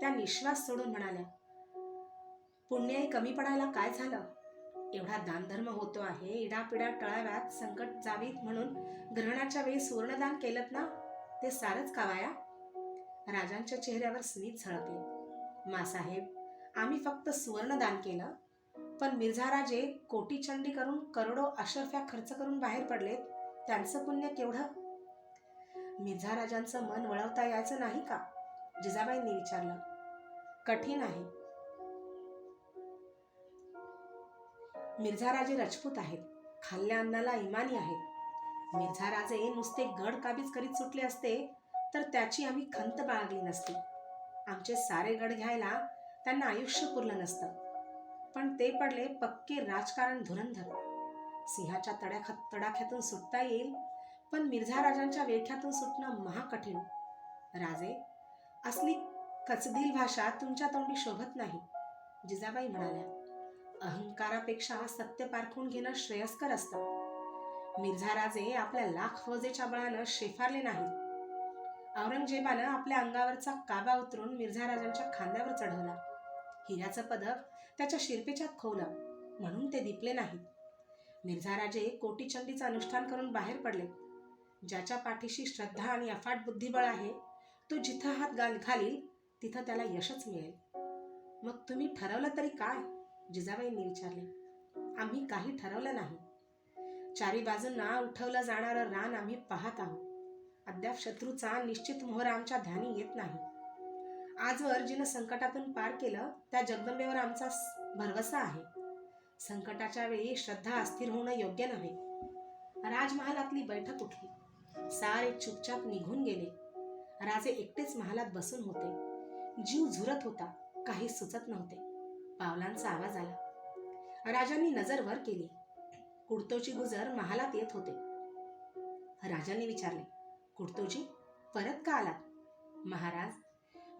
त्या निश्वास सोडून म्हणाल्या, पुण्याई कमी पडायला काय झालं? एवढा दानधर्म होतो आहे, इडापिडा टळाव्यात, संकट जावीत म्हणून ग्रहणाच्या वेळी सुवर्णदान केलत ना, ते सारच कावाया? राजांच्या चेहऱ्यावर स्मित झळकले. मासाहेब, आम्ही फक्त सुवर्णदान केलं, पण मिर्झा राजे कोटीचंडी करून करोडो अशर्फ्या खर्च करून बाहेर पडलेत. त्यांचं पुण्य केवढं? मिर्झा राजांचं मन वळवता यायचं नाही का? जिजाबाईंनी विचारलं. कठीण आहे. मिर्झा राजे राजपूत आहेत. खाल्ल्या अन्नाला इमानी आहेत. मिर्झा राजे नुसते गड काबीज करीत सुटले असते तर त्याची आम्ही खंत बाळगली नसती. आमचे सारे गड घ्यायला त्यांना आयुष्य पुरलं नसतं. पण ते पडले पक्के राजकारण धुरंधर. सिंहाच्या तडाख्यातून सुटता येईल, पण मिर्झा राजांच्या वेठ्यातून सुटणं महाकठीण. राजे, असली कचदिल भाषा तुमच्या तोंडी शोभत नाही, जिजाबाई म्हणाल्या. अहंकारापेक्षा सत्य पारखून घेणं श्रेयस्कर असतं. मिर्झा राजे आपल्या लाख फौजेच्या बळानं शेफारले नाहीत. औरंगजेबानं आपल्या अंगावरचा काबा उतरून मिर्झा राजांच्या खांद्यावर चढवला. हिऱ्याचं पदक त्याच्या शिरपेच्यात खोवलं, म्हणून ते दिपले नाहीत. मिर्झा राजे कोटीचंडीचं अनुष्ठान करून बाहेर पडले. ज्याच्या पाठीशी श्रद्धा आणि अफाट बुद्धिबळ आहे, तो जिथं हात घालील तिथं त्याला यशच मिळेल. मग तुम्ही ठरवलं तरी काय? जिजाबाईंनी विचारले. आम्ही काही ठरवलं नाही. चारी बाजूंना उठवलं जाणारं रान आम्ही पाहत आहोत. अद्याप शत्रूचा निश्चित मोहर आमच्या ध्यानी येत नाही. आजवर जिनं संकटातून पार केलं त्या जगदंबेवर आमचा भरवसा आहे. संकटाच्या वेळी श्रद्धा अस्थिर होणं योग्य नव्हे. राजमहालातली बैठक उठली. सारे चुपचाप निघून गेले. राजे एकटेच महालात बसून होते. जीव झुरत होता. काही सुचत नव्हते. पावलांचा आवाज आला. राजांनी नजर वर केली. कुर्तोजी गुजर महालात येत होते. राजांनी विचारले, कुर्तोजी, परत का आलात? महाराज,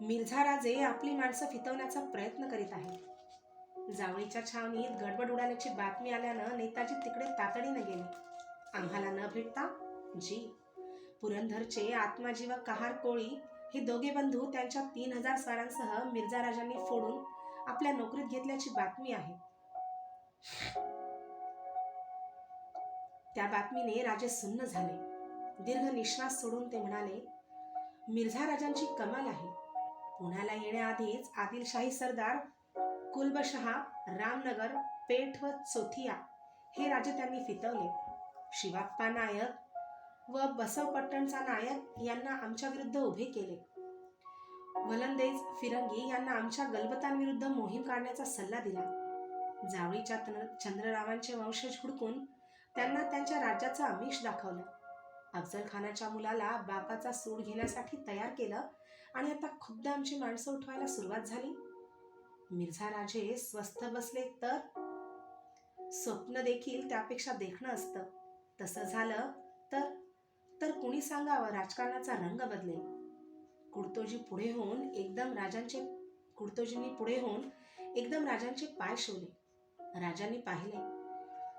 मिर्झा राजे आपली माणसं फितवण्याचा प्रयत्न करीत आहेत. जावळीच्या छावणीत गडबड उडाल्याची बातमी आल्यानं नेताजी तिकडे तातडीनं गेले. आम्हाला न भेटता? जी. पुरंदरचे आत्माजी व कहार कोळी हे दोघे बंधू त्यांच्या 3000 स्वारांसह मिर्झा राजांनी फोडून आपल्या नोकरीत घेतल्याची बातमी आहे. त्या बातमीने राजे सुन्न झाले. दीर्घ निश्वास सोडून ते म्हणाले, मिर्झा राजांची कमाल आहे. पुण्याला येण्याआधीच आदिलशाही सरदार कुलबशहा, रामनगर, पेठ व चोथिया हे राजे त्यांनी फितवले. शिवाप्पा नायक व बसवपट्टणचा नायक यांना आमच्या विरुद्ध उभे केले. वलंदेज फिरंगी यांना आमच्या गलबतांविरुद्ध मोहीम काढण्याचा सल्ला दिला. जावळीच्या चंद्ररावांचे वंशज हुडकून त्यांना त्यांच्या राज्याचं आमिष दाखवलं. अफजल खानाच्या मुलाला बापाचा सूड घेण्यासाठी तयार केलं आणि आता खुद्द आमची माणसं उठवायला सुरुवात झाली. मिर्झा राजे स्वस्थ बसले तर स्वप्न देखील त्यापेक्षा देखणं असतं. तसं झालं तर तर कुणी सांगावं राजकारणाचा रंग बदलेल. कुडतोजींनी पुढे होऊन एकदम राजांचे पाय शिवले. राजांनी पाहिले.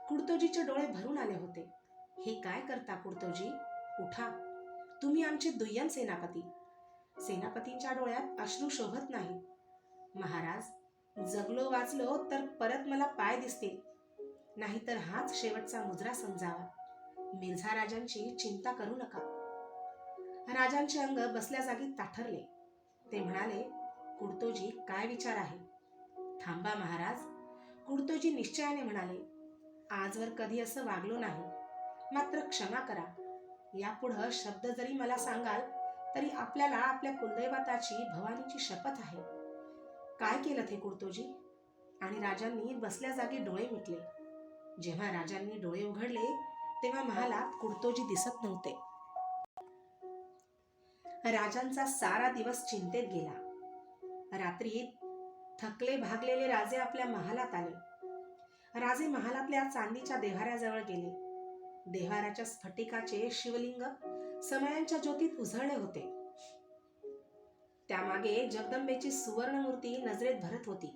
कुडतोजीचे डोळे भरून आले होते. हे काय करता कुडतोजी? उठा, तुम्ही आमचे दुय्यम सेनापती. सेनापतींच्या डोळ्यात अश्रू शोभत नाही. महाराज, जगलो वाचलो तर परत मला पाय दिसतील, नाहीतर हाच शेवटचा मुजरा समजावा. मिर्झा राजांची चिंता करू नका. राजांचे अंग बसल्या जागी ताठरले. ते म्हणाले, कुडतोजी, काय विचार आहे? थांबा महाराज, कुडतोजी निश्चयाने म्हणाले. आजवर कधी असं वागलो नाही, मात्र क्षमा करा. यापुढं शब्द जरी मला सांगाल तरी आपल्याला आपल्या कुलदैवताची भवानीची शपथ आहे. काय केलं ते कुडतोजी? आणि राजांनी बसल्या जागी डोळे मिटले. जेव्हा राजांनी डोळे उघडले तेव्हा महालात कुडतोजी दिसत नव्हते. राजांचा सारा दिवस चिंतेत गेला. रात्री थकले भागलेले राजे आपल्या महालात आले. राजे महालातल्या चांदीच्या देव्हाऱ्याजवळ गेले. देव्हाऱ्याच्या स्फटिकाचे शिवलिंग समयांच्या ज्योतीत उजळले होते. त्यामागे जगदंबेची सुवर्ण मूर्ती नजरेत भरत होती.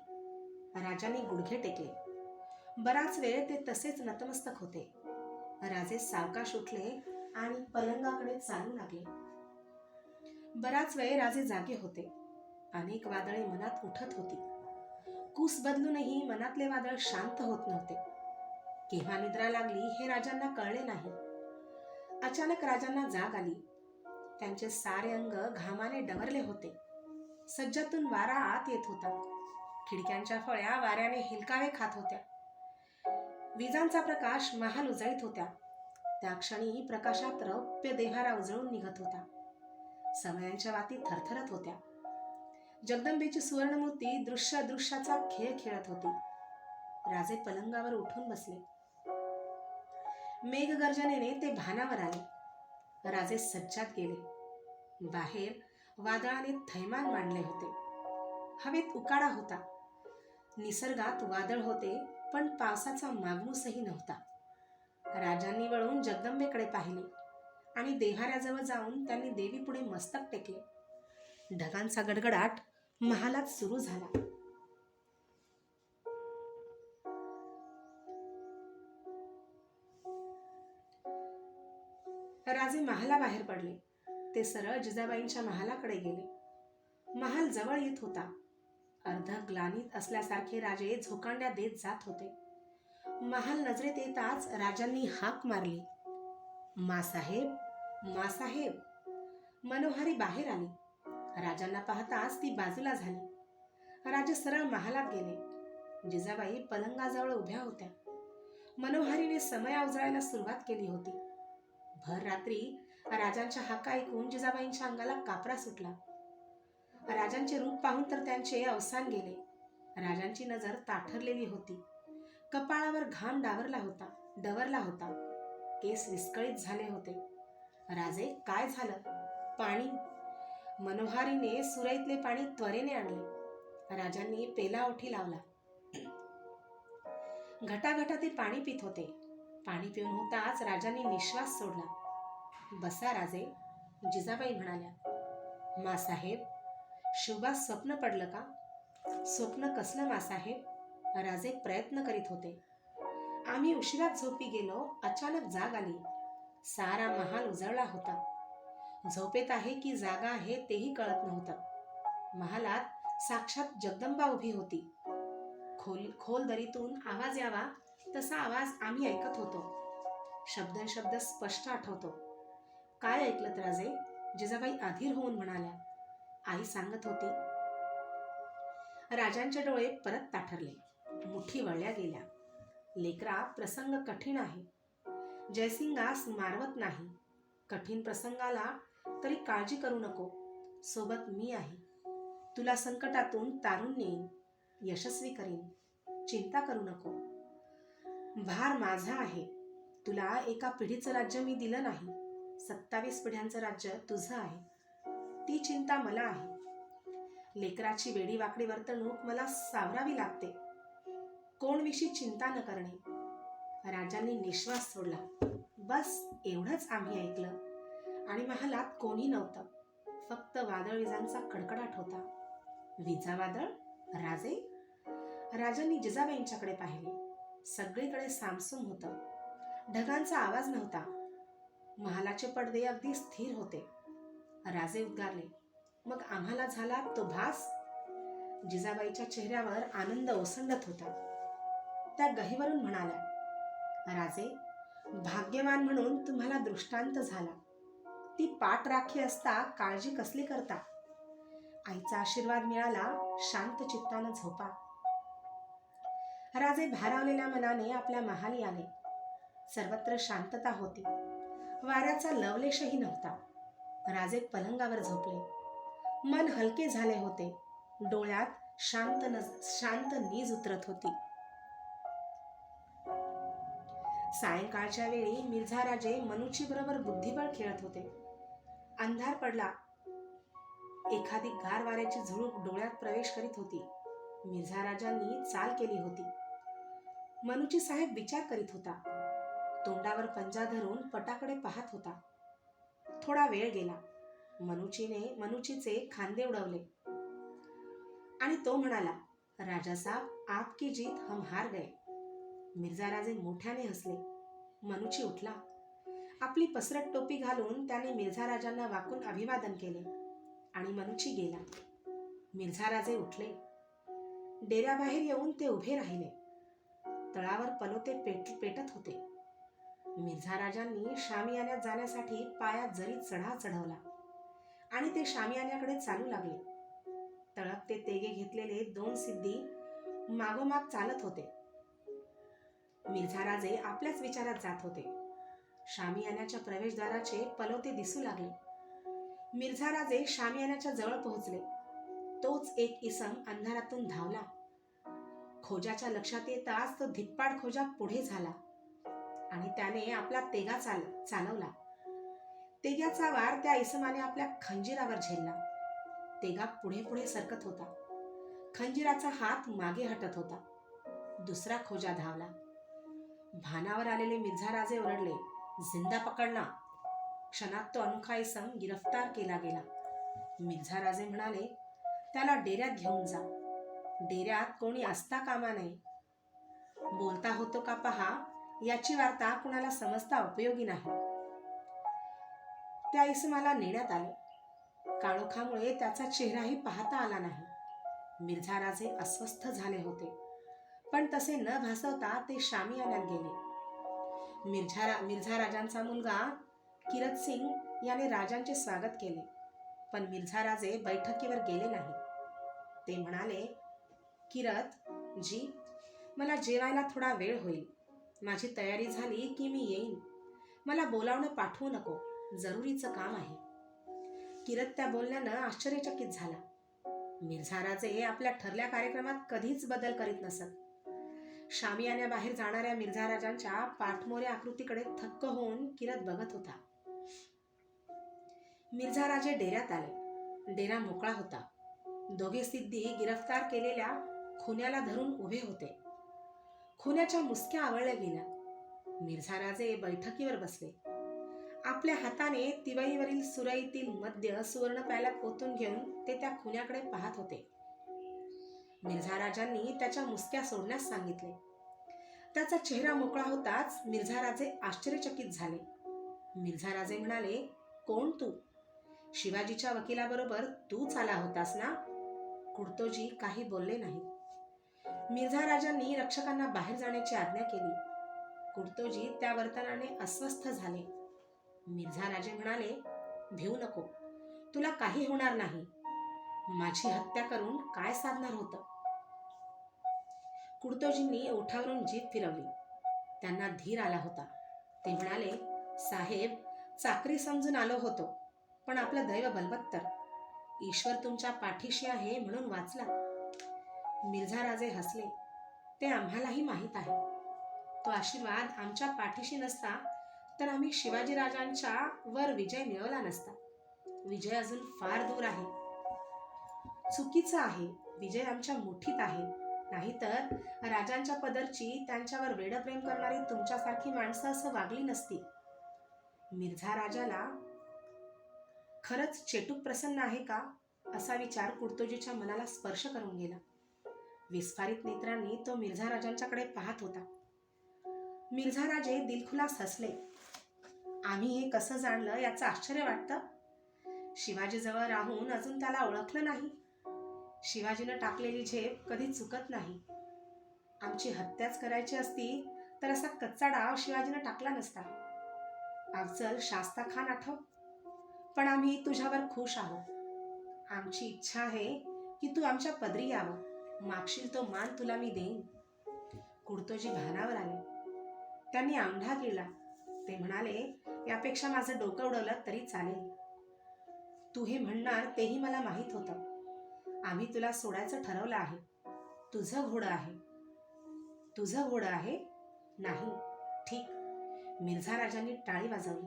राजांनी गुडघे टेकले. बराच वेळ ते तसेच नतमस्तक होते. राजे सावकाश उठले आणि पलंगाकडे चालू लागले. बराच वेळ राजे जागे होते. अनेक वादळे मनात उठत होती. कूस बदलूनही मनातले वादळ शांत होत नव्हते. केव्हा निद्रा लागली हे राजांना कळले नाही. अचानक राजांना जाग आली. त्यांचे सारे अंग घामाने डवरले होते. सज्जातून वारा आत येत होता. खिडक्यांच्या फळ्या वाऱ्याने हिलकावे खात होत्या. विजांचा प्रकाश महाल उजळीत होत्या. त्या क्षणी प्रकाशात रौप्य देव्हारा उजळून निघत होता. समयांच्या वाती थरथरत होत्या. जगदंबेची सुवर्णमूर्ती दृश्य अदृश्याचा खेळ खेळत होती. राजे पलंगावर उठून बसले. मेघगर्जनेने ते भानावर आले. राजे सज्जात गेले. बाहेर वादळाने थैमान मांडले होते. हवेत उकाडा होता. निसर्गात वादळ होते, पण पावसाचा मागमूसही नव्हता. राजांनी वळून जगदंबेकडे पाहिले आणि देव्हाऱ्याजवळ जाऊन त्यांनी देवीपुढे मस्तक टेकले. ढगांचा गडगडाट महालात सुरू झाला. राजे महालाबाहेर पडले. ते सरळ जिजाबाईंच्या महालाकडे गेले. महाल जवळ येत होता. अर्ध ग्लानीत असल्यासारखे राजे झोकांड्या देत जात होते. महाल नजरेत येताच राजांनी हाक मारली, मासाहेब, मासाहेब. मनोहारी बाहेर आली. राजांना पाहताच ती बाजूला झाली. राजे सरळ महालात गेले. जिजाबाई पलंगाजवळ उभ्या होत्या. मनोहारीने समय उजळायला सुरुवात केली होती. भर रात्री राजांच्या हाका ऐकून जिजाबाईंच्या अंगाला कापरा सुटला. राजांचे रूप पाहून तर त्यांचे अवसान गेले. राजांची नजर ताठरलेली होती. कपाळावर घाम डवरला होता. केस विस्कळीत झाले होते. राजे, काय झालं? पाणी. मनोहारीने सुरईतले पाणी त्वरेने आणले. राजांनी पेला ओठी लावला. घटाघटा ते पाणी पित होते. पाणी पिऊन होताच राजांनी निश्वास सोडला. बसा राजे, जिजाबाई म्हणाल्या. मासाहेब, शिवबास स्वप्न पडलं का? स्वप्न कसलं मासाहेब? राजे प्रयत्न करीत होते. आम्ही उशिरात झोपी गेलो. अचानक जाग आली. सारा महाल उजळला होता. झोपेत आहे की जागा आहे तेही कळत नव्हतं. महालात साक्षात जगदंबा उभी होती. खोल दरीतून आवाज यावा तसा आवाज आम्ही ऐकत होतो. शब्द स्पष्ट आठवतो. काय ऐकलत राजे? जिजाबाई अधीर होऊन म्हणाल्या. आई सांगत होती. राजांचे डोळे परत ताठरले. मुठी वळल्या गेल्या. लेकरा, प्रसंग कठीण आहे. जयसिंगास मारवत नाही. कठीण प्रसंगाला तरी काळजी करू नको. सोबत मी आहे. तुला संकटातून तारून नेईन, यशस्वी करीन. चिंता करू नको. भार माझा आहे. तुला एका पिढीचं राज्य मी दिलं नाही. 27 पिढ्यांचं राज्य तुझं आहे. ती चिंता मला आहे. लेकराची वेडी वाकडी वर्तणूक मला सावरावी लागते. कोण विषयी चिंता न करणे. राजांनी निश्वास सोडला. बस एवढंच आम्ही ऐकलं आणि महालात कोणी नव्हतं. फक्त वादळ विजांचा कडकडाट होता. विजा वादळ? राजे? राजांनी जिजाबाईंच्याकडे पाहिले. सगळीकडे सामसूम होतं. ढगांचा आवाज नव्हता. महालाचे पडदे अगदी स्थिर होते. राजे उद्गारले, मग आम्हाला झाला तो भास? जिजाबाईच्या चेहऱ्यावर आनंद ओसंडत होता. त्या गहिवरून म्हणाल्या, राजे, भाग्यवान म्हणून तुम्हाला दृष्टांत झाला. ती पाठ राखी असता काळजी कसली करता? आईचा आशीर्वाद मिळाला, शांत चित्तानं झोपा. राजे भारावलेल्या मनाने आपल्या महाली आले. सर्वत्र शांतता होती. वाऱ्याचा लवलेशही नव्हता. राजे पलंगावर झोपले. मन हलके झाले होते. डोळ्यात शांत नीज उतरत होती. सायंकाळच्या वेळी मिर्झा राजे मनूची बरोबर बुद्धिबळ खेळत होते. अंधार पडला. एखादी गार वाऱ्याची झुळूक डोळ्यात प्रवेश करीत होती. मिर्झा राजांनी चाल केली होती. मनूची साहेब विचार करीत होता. तोंडावर पंजा धरून पटाकडे पाहत होता. थोडा वेळ गेला. मनूचीचे खांदे उडवले आणि तो म्हणाला, राजा साहब, आपकी जीत हम हार गए. मिर्झा राजे मोठ्याने हसले. मनूची उठला. आपली पसरट टोपी घालून त्याने मिर्झा राजांना वाकून अभिवादन केले आणि मनूची गेला. मिर्झा राजे उठले. डेऱ्याबाहेर येऊन ते उभे राहिले. तळावर पलोते पेटत होते. मिर्झा राजांनी शामियान्यात जाण्यासाठी पायात जरी चढा चढवला आणि ते शामियान्याकडे चालू लागले. तळप ते तेगे घेतलेले 2 सिद्धी मागोमाग चालत होते. मिर्झा राजे आपल्याच विचारात जात होते. शामियान्याच्या प्रवेशद्वाराचे पलोते दिसू लागले. मिर्झा राजे शामियान्याच्या जवळ पोहोचले. तोच एक इसम अंधारातून धावला. खोजाच्या लक्षात येताच तो धिप्पाड खोजा पुढे झाला आणि त्याने आपला तेगा चालवला. तेग्याचा वार त्या इसमाने आपल्या खंजीरावर झेलला. तेगा पुढे पुढे सरकत होता. खंजीराचा हात मागे हटत होता. दुसरा खोजा धावला. भानावर आलेले मिर्झा राजे ओरडले, जिंदा पकडना. क्षणात तो अनोखा इसम गिरफ्तार केला गेला. मिर्झा राजे म्हणाले, त्याला डेऱ्यात घेऊन जा. डेऱ्यात कोणी असता कामा नये. बोलता होतो का पहा, याची वार्ता कुणाला समजता उपयोगी नाही. त्या इसमाला नेण्यात आले. काळोखामुळे त्याचा चेहराही पाहता आला नाही. मिर्झा राजे अस्वस्थ झाले होते, पण तसे न भासवता ते शामियान्यात गेले. मिर्झा राजांचा मुलगा किरत सिंग याने राजांचे स्वागत केले, पण मिर्झा राजे बैठकीवर गेले नाही. ते म्हणाले, किरत जी, मला जेवायला थोडा वेळ होईल. माझी तयारी झाली की मी येईन. मला बोलावणं पाठवू नको, जरुरीचं काम आहे. किरत त्या बोलण्यानं आश्चर्यचकित झाला. मिर्झा राजे आपल्या ठरल्या कार्यक्रमात कधीच बदल करीत नसत. शामियान्याबाहेर जाणाऱ्या मिर्झा राजांच्या पाठमोऱ्या आकृतीकडे थक्क होऊन किरत बघत होता. मिर्झा राजे डेऱ्यात आले. डेरा मोकळा होता. दोघे सिद्धी गिरफ्तार केलेल्या खुन्याला धरून उभे होते. खुन्याच्या मुसक्या आवळल्या गेल्या. मिर्झा राजे बैठकीवर बसले. आपल्या हाताने तिवईवरील सुरईतील मद्य सुवर्ण प्याल्यात ओतून घेऊन ते त्या खुन्याकडे पाहत होते. मिर्झा राजांनी त्याच्या मुसक्या सोडण्यास सांगितले. त्याचा चेहरा मोकळा होताच मिर्झा राजे आश्चर्यचकित झाले. मिर्झा राजे म्हणाले, कोण तू? शिवाजीच्या वकिलाबरोबर तूच आला होतास ना? कुर्तोजी काही बोलले नाही. मिर्झा राजांनी रक्षकांना बाहेर जाण्याची आज्ञा केली. कुर्तोजी त्या वर्तनाने अस्वस्थ झाले. मिर्झा राजे म्हणाले, भिवू नको, तुला काही होणार नाही. माझी हत्या करून काय साधणार होतं? कुर्तोजींनी ओठावरून जीभ फिरवली. त्यांना धीर आला होता. ते म्हणाले, साहेब, चाकरी समजून आलो होतो, पण आपलं दैव बलवत्तर. ईश्वर तुमच्या पाठीशी आहे म्हणून वाचला. मिर्झा राजे हसले. ते आम्हालाही माहीत आहे. तो आशीर्वाद आमच्या पाठीशी नसता तर आम्ही शिवाजीराजांच्या वर विजय मिळवला नसता. विजय अजून फार दूर आहे. चुकीचं आहे. विजय आमच्या मुठीत आहे. नाहीतर राजांच्या पदरची त्यांच्यावर वेडप्रेम करणारी तुमच्यासारखी माणसं असं वागली नसती. मिर्झा राजाला खरंच चेटूक प्रसन्न आहे का, असा विचार कुर्तोजीच्या मनाला स्पर्श करून गेला. विस्फारित नेत्रांनी तो मिर्झा राजांच्याकडे पाहत होता. मिर्झा राजे दिलखुलास हसले. आम्ही हे कसं जाणलं याचं आश्चर्य वाटतं. शिवाजीजवळ राहून अजून त्याला ओळखलं नाही. शिवाजीनं टाकलेली झेप कधी चुकत नाही. आमची हत्याच करायची असती तर असा कच्चा डाव शिवाजीनं टाकला नसता. अफजल शास्ता खान आठव. पण आम्ही तुझ्यावर खुश आहोत. आमची इच्छा आहे की तू आमच्या पदरी यावं. मागशील तो मान तुला मी देईन. कुर्तोजी भानावर आले. त्यांनी अंगठा गिळला. ते म्हणाले, यापेक्षा माझं डोकं उडवलं तरी चालेल. तू हे म्हणणार तेही मला माहीत होतं. आम्ही तुला सोडायचं ठरवलं आहे. तुझं घोडं आहे. तुझं घोडं आहे? नाही. ठीक. मिर्झा राजांनी टाळी वाजवली.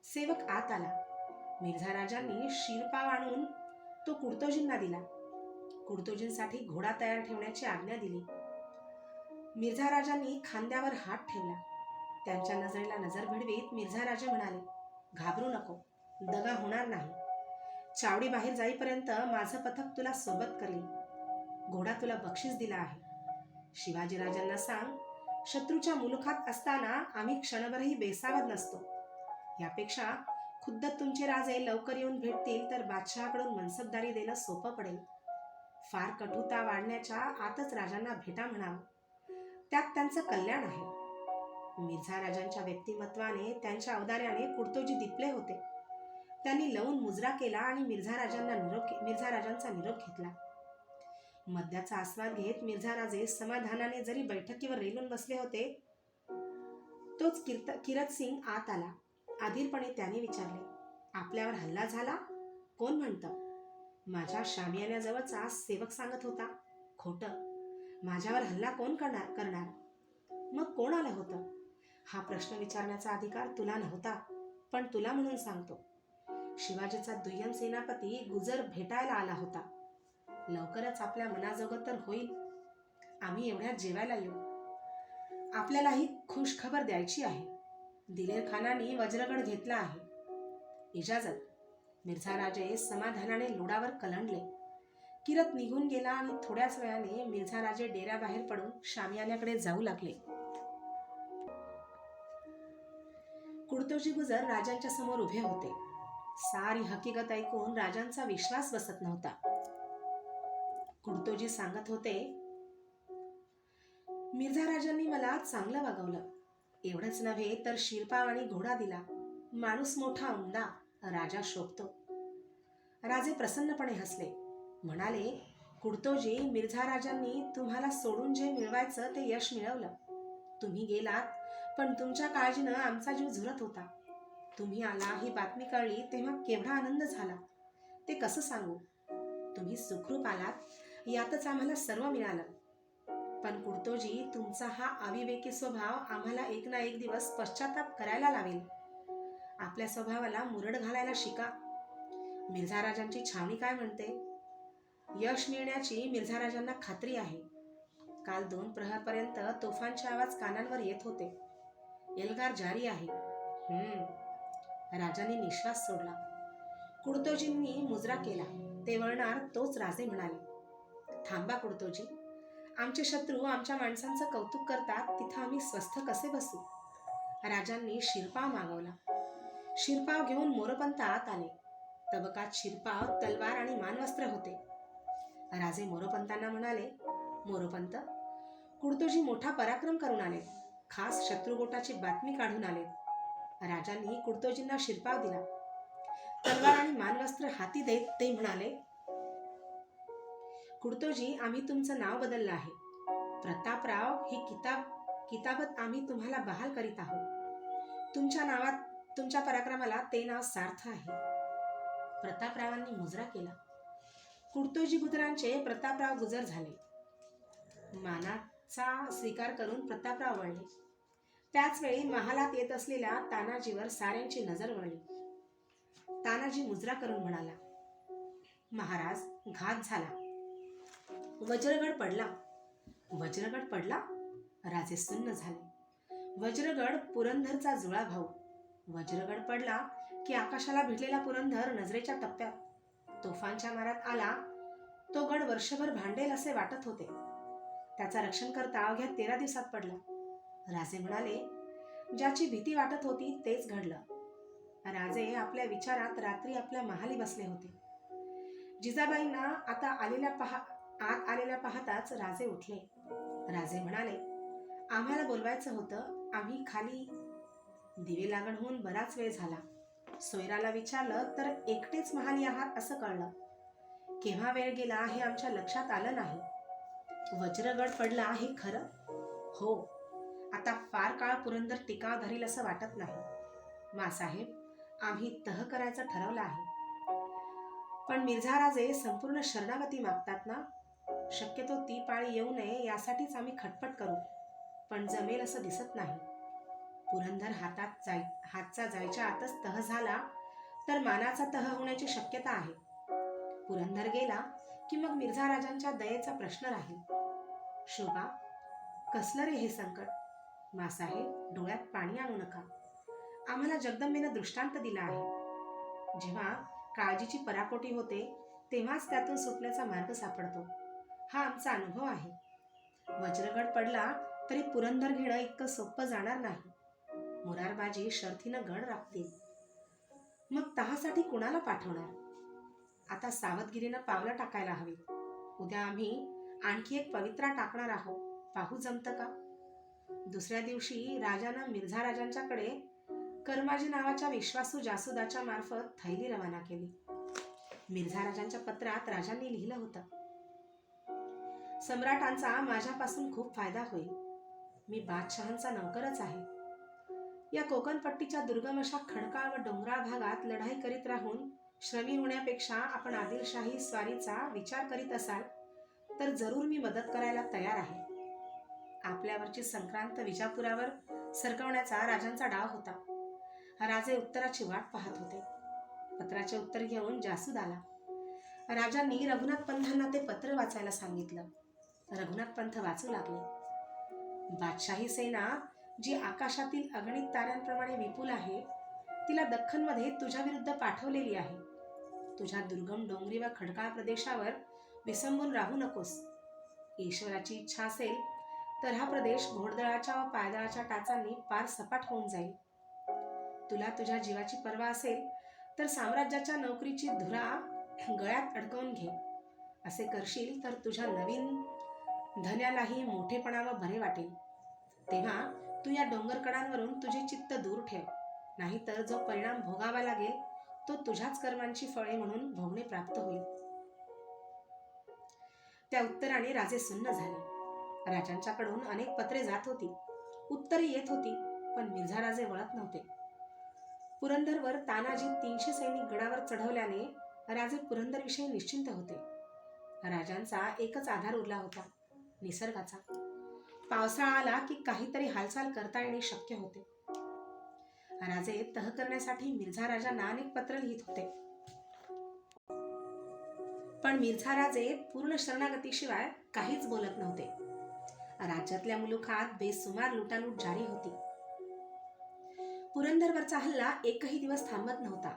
सेवक आत आला. मिर्झा राजांनी शिरपाव आणून तो कुर्तोजींना दिला. कुर्तोजींसाठी घोडा तयार ठेवण्याची आज्ञा दिली. मिर्झा राजांनी खांद्यावर हात ठेवला. त्यांच्या नजरेला नजर भिडवीत मिर्झा राजे म्हणाले, घाबरू नको. दगा होणार नाही. चावडी बाहेर जाईपर्यंत माझं पथक तुला सोबत करेल. घोडा तुला बक्षीस दिला आहे. शिवाजीराजांना सांग, शत्रूच्या मुलुखात असताना आम्ही क्षणभरही बेसावध नसतो. यापेक्षा खुद्द तुमचे राजे लवकर येऊन भेटतील तर बादशहाकडून मनसबदारी देणं सोपं पडेल. फार कटुता वाढण्याच्या आतच राजांना भेटा म्हणावं. त्यात त्यांचं कल्याण आहे. मिर्झा राजांच्या व्यक्तिमत्वाने, त्यांच्या औदार्याने कुर्तोजी दिपले होते. त्यांनी लवून मुजरा केला आणि मिर्झा राजांचा निरोप घेतला. मद्याचा आस्वाद घेत मिर्झा राजे समाधानाने जरी बैठकीवर रेलून बसले होते, तोच किरत सिंग आत आला. अधीरपणे त्याने विचारले, आपल्यावर हल्ला झाला? कोण म्हणतं? माझ्या शामियान्याजवळचा सेवक सांगत होता. खोटं. माझ्यावर हल्ला कोण करणार? मग कोण आलं होतं? हा प्रश्न विचारण्याचा अधिकार तुला नव्हता, पण तुला म्हणून सांगतो. शिवाजीचा दुय्यम सेनापती गुजर भेटायला आला होता. लवकरच आपल्या मनाजोगं तर होईल. आम्ही एवढ्यात जेवायला येऊ. आपल्यालाही खुश खबर द्यायची आहे. दिलेर खानाने वज्रगड घेतला आहे. इजाजत. मिर्झा राजे समाधानाने लोडावर कलंडले. किरत निघून गेला आणि थोड्याच वेळाने मिर्झा राजे डेऱ्याबाहेर पडून शामियान्याकडे जाऊ लागले. कुर्तोजी गुजर राजांच्या समोर उभे होते. सारी हकीकत ऐकून राजांचा विश्वास बसत नव्हता. कुर्तोजी सांगत होते, मिर्झा राजांनी मला चांगलं वागवलं. एवढंच नव्हे तर शिरपाव आणि घोडा दिला. माणूस मोठा उमदा. राजा शोभतो. राजे प्रसन्नपणे हसले. म्हणाले, कुर्तोजी, मिर्झा राजांनी तुम्हाला सोडून जे मिळवायचं ते यश मिळवलं. तुम्ही गेलात, पण तुमच्या काळजीनं आमचा जीव झुरत होता. तुम्ही आला ही बातमी कळली तेव्हा केवढा आनंद झाला ते कसं सांगू. तुम्ही सुखरूप आलात यातच आम्हाला सर्व मिळालं. पण कुर्तोजी, तुमचा हा अविवेकी स्वभाव आम्हाला एक ना एक दिवस पश्चाताप करायला लावेल. आपल्या स्वभावाला मुरड घालायला शिका. मिर्झा राजांची छावणी काय म्हणते? यश मिळण्याची मिर्झा राजांना खात्री आहे. काल 2 प्रहरपर्यंत तोफांचे आवाज कानांवर येत होते. एल्गार जारी आहे. राजांनी निश्वास सोडला. कुर्तोजींनी मुजरा केला. ते वळणार तोच राजे म्हणाले, थांबा कुर्तोजी. आमचे शत्रू आमच्या माणसांचं कौतुक करतात, तिथं आम्ही स्वस्थ कसे बसू? राजांनी शिरपाव मागवला. शिरपाव घेऊन मोरोपंत आत आले. तबकात शिरपाव, तलवार आणि मानवस्त्र होते. राजे मोरोपंतांना म्हणाले, मोरोपंत, कुर्तोजी मोठा पराक्रम करून आले. खास शत्रुगोटाची बातमी काढून आले. राजांनी कुर्तोजींना शिरपाव दिला. तलवार आणि मानवस्त्र हाती देत ते म्हणाले, कुर्तोजी, आम्ही तुमचं नाव बदललं आहे. प्रतापराव ही किताबत आम्ही तुम्हाला बहाल करीत आहोत. तुमच्या नावात, तुमच्या पराक्रमाला ते नाव सार्थ आहे. प्रतापरावांनी मुजरा केला. कुर्तोजी गुजरांचे प्रतापराव गुजर झाले. मानाचा स्वीकार करून प्रतापराव वळले. त्याच वेळी महालात येत असलेल्या तानाजीवर साऱ्यांची नजर वळली. तानाजी मुजरा करून म्हणाला, महाराज, घात झाला. वज्रगड पडला. वज्रगड पडला? राजे सुन्न झाले. वज्रगड पुरंदरचा जुळा भाऊ. वज्रगड पडला की आकाशाला भिडलेला पुरंदर नजरेच्या टप्प्यात तोफांच्या मारात आला. तो गड वर्षभर भांडेल असे वाटत होते. त्याचा रक्षण करता अवघ्या 13 दिवसात पडला. राजे म्हणाले, ज्याची भीती वाटत होती तेच घडलं. राजे आपल्या विचारात रात्री आपल्या महाली बसले होते. जिजाबाईंना आत आलेल्या पाहताच राजे उठले. राजे म्हणाले, आम्हाला बोलवायचं होतं, आम्ही खाली. दिवे लागण होऊन बराच वेळ झाला. सोयराला विचारलं तर एकटेच महाली आहात असं कळलं. केव्हा वेळ गेला हे आमच्या लक्षात आलं नाही. वज्रगड पडला हे खरं? हो. आता फार काळ पुरंदर टिकाव धरील असं वाटत नाही. मासाहेब, आम्ही तह करायचं ठरवलं आहे. पण मिर्झा राजे संपूर्ण शरणागती मागतात ना. शक्यतो ती पाळी येऊ नये यासाठीच आम्ही खटपट करू, पण जमेल असं दिसत नाही. पुरंदर हातचा जायच्या आतच तह झाला तर मानाचा तह होण्याची शक्यता आहे. पुरंदर गेला की मग मिर्झा राजांच्या दयेचा प्रश्न राहील. शोभा, कसलं रे हे संकट? मासाहेब, डोळ्यात पाणी आणू नका. आम्हाला जगदंबेनं दृष्टांत दिला आहे. जेव्हा काळजीची पराकोटी होते तेव्हाच त्यातून सुटण्याचा मार्ग सापडतो. हा आमचा अनुभव आहे. वज्रगड पडला तरी पुरंदर घेणं इतकं सोपं जाणार नाही. मुरारबाजी शर्थीनं गड राखतील. मग तहासाठी कुणाला पाठवणार? आता सावधगिरीनं पावलं टाकायला हवी. उद्या आम्ही आणखी एक पवित्रा टाकणार आहोत. पाहू जमतं का? दुसऱ्या दिवशी राजानं मिर्झा राजांच्याकडे कर्माजी नावाच्या विश्वासू जासुदाच्या मार्फत थैली रवाना केली. मिर्झा राजांच्या पत्रात राजांनी लिहिलं होतं, सम्राटांचा माझ्यापासून खूप फायदा होईल. मी बादशहांचा नौकरच आहे. या कोकणपट्टीच्या दुर्गम अशा खडकाळ व डोंगराळ भागात लढाई करीत राहून श्रमी होण्यापेक्षा आपण आदिलशाही स्वारीचा विचार करीत असाल तर जरूर मी मदत करायला तयार आहे. आपल्यावरची संक्रांत विजापुरावर सरकवण्याचा राजांचा डाव होता. राजे उत्तराची वाट पाहत होते. पत्राचे उत्तर घेऊन जासूद आला. राजांनी रघुनाथ पंथांना ते पत्र वाचायला सांगितलं. रघुनाथ पंथ वाचू लागले. बादशाही सेना जी आकाशातील अगणित ताऱ्यांप्रमाणे विपुल आहे, तिला दख्खनमध्ये तुझ्या विरुद्ध पाठवलेली आहे. तुझ्या दुर्गम डोंगरी व खडकाळ प्रदेशावर विसंबून राहू नकोस. ईश्वराची इच्छा असेल तर हा प्रदेश घोडदळाच्या व पायदळाच्या टाचांनी पार सपाट होऊन जाईल. तुला तुझ्या जीवाची पर्वा असेल तर साम्राज्याच्या नोकरीची धुरा गळ्यात अडकवून घे. असे करशील तर तुझ्या नवीन धन्यालाही मोठेपणा व बरे वाटेल. तेव्हा तू या डोंगरकडांवरून तुझे चित्त दूर ठेव. नाहीतर जो परिणाम भोगावा लागेल तो तुझ्याच कर्मांची फळे म्हणून भोगणे प्राप्त होईल. त्या उत्तराने राजे सुन्न झाले. राजांच्याकडून अनेक पत्रे जात होती, उत्तरे येत होती, पण मिर्झा राजे वळत नव्हते. पुरंदरवर तानाजी 300 सैनिक गडावर चढवल्याने राजे पुरंदरविषयी निश्चिंत होते. राजांचा एकच आधार उरला होता, निसर्गाचा. पावसाळा आला की काहीतरी हालचाल करता येणे शक्य होते. राजे तह करण्यासाठी मिर्झा राजांना अनेक पत्र लिहित होते. पण मिर्झा राजे पूर्ण शरणागतीशिवाय काहीच बोलत नव्हते. राज्यातल्या मुलुखात बेसुमार लुटालूट जारी होती. पुरंदरवरचा हल्ला एकही दिवस थांबत नव्हता.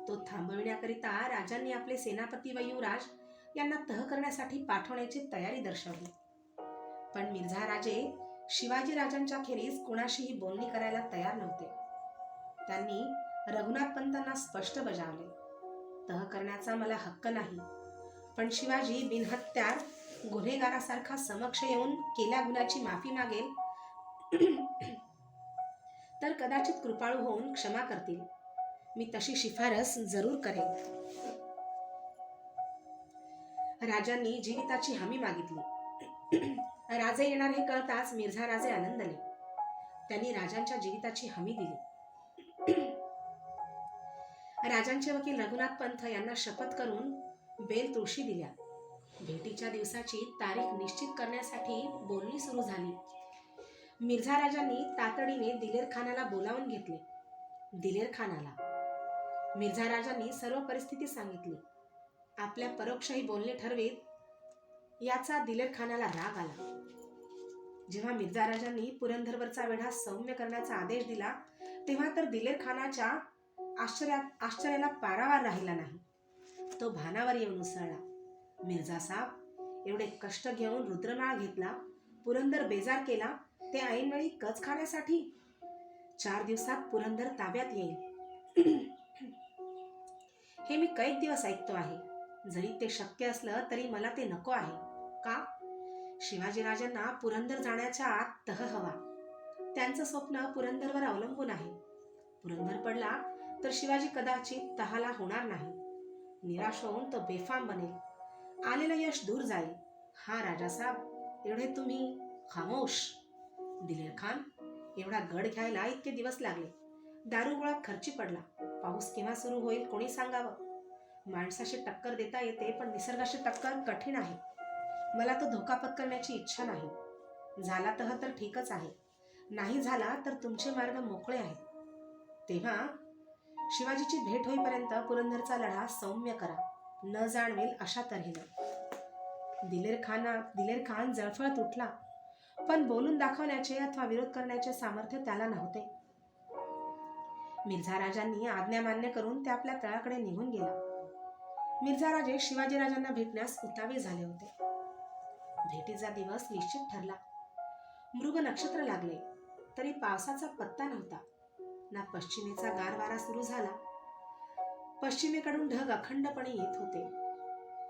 तो थांबविण्याकरिता राजांनी आपले सेनापती व युवराज यांना तह करण्यासाठी पाठवण्याची तयारी दर्शवली. पण मिर्झा राजे शिवाजी राजांच्या खेरीज कुणाशीही बोलणी करायला तयार नव्हते. त्यांनी रघुनाथ पंतांना स्पष्ट बजावले, तह करण्याचा मला हक्क नाही, पण शिवाजी बिनहत्यार गुन्हेगारासारखा समक्ष येऊन केल्या गुन्ह्याची माफी मागेल तर कदाचित कृपाळू होऊन क्षमा करतील. मी तशी शिफारस जरूर करेन. राजांनी जीविताची हमी मागितली. राजे येणार हे कळताच मिर्झा राजे आनंदले. त्यांनी राजांच्या जीविताची हमी दिली. राजांचे वकील रघुनाथ पंथ यांना शपथ करून बेल तुळशी दिल्या. भेटीच्या दिवसाची तारीख निश्चित करण्यासाठी बोलणी सुरू झाली. मिर्झा राजांनी तातडीने दिलेर खानाला बोलावून घेतले. दिलेर खानाला मिर्झा राजांनी सर्व परिस्थिती सांगितली. आपल्या परोक्षही बोलणे ठरवीत याचा दिलेर खानाला राग आला. जेव्हा मिर्झा राजांनी पुरंदरवरचा वेढा सौम्य करण्याचा आदेश दिला तेव्हा तर दिलेर खानाच्या आश्चर्याला पारावार राहिला नाही. तो भानावर येऊन उसळला. मिर्झा साहेब, एवढे कष्ट घेऊन रुद्रमाळ घेतला, पुरंदर बेजार केला, ते ऐनवेळी कच खाण्यासाठी? 4 दिवसात पुरंदर ताब्यात येईल हे मी कैक दिवस ऐकतो आहे. जरी ते शक्य असलं तरी मला ते नको आहे. का? शिवाजीराजांना पुरंदर जाण्याच्या आत तह हवा. त्यांचं स्वप्न पुरंदरवर अवलंबून आहे. पुरंदर पडला तर शिवाजी कदाचित तहाला होणार नाही. निराश होऊन तो बेफाम बनेल. आलेलं यश दूर जाईल. हा राजासाहेब, एवढे तुम्ही खामोश. दिलेर खान, एवढा गड घ्यायला इतके दिवस लागले. दारुगोळा खर्ची पडला. पाऊस केव्हा सुरू होईल कोणी सांगावं. माणसाशी टक्कर देता येते, पण निसर्गाशी टक्कर कठीण आहे. मला तो धोका पत्करण्याची इच्छा नाही. झाला तर ठीकच आहे, नाही झाला तर तुमचे मार्ग मोकळे आहेत. तेव्हा शिवाजीची भेट होईपर्यंत पुरंदरचा लढा सौम्य करा, न जाणवेल अशा तऱ्हेने. दिलेर खान जळफळत उठला, पण बोलून दाखवण्याचे अथवा विरोध करण्याचे सामर्थ्य त्याला नव्हते. मिर्झा राजांनी आज्ञा मान्य करून ते आपल्या तळाकडे निघून गेला. मिर्झा राजे शिवाजीराजांना भेटण्यास उतावीळ झाले होते. भेटीचा दिवस निश्चित ठरला. मृग नक्षत्र लागले तरी पावसाचा पत्ता नव्हता. ना पश्चिमेचा गार वारा सुरू झाला. पश्चिमेकडून ढग अखंडपणे येत होते.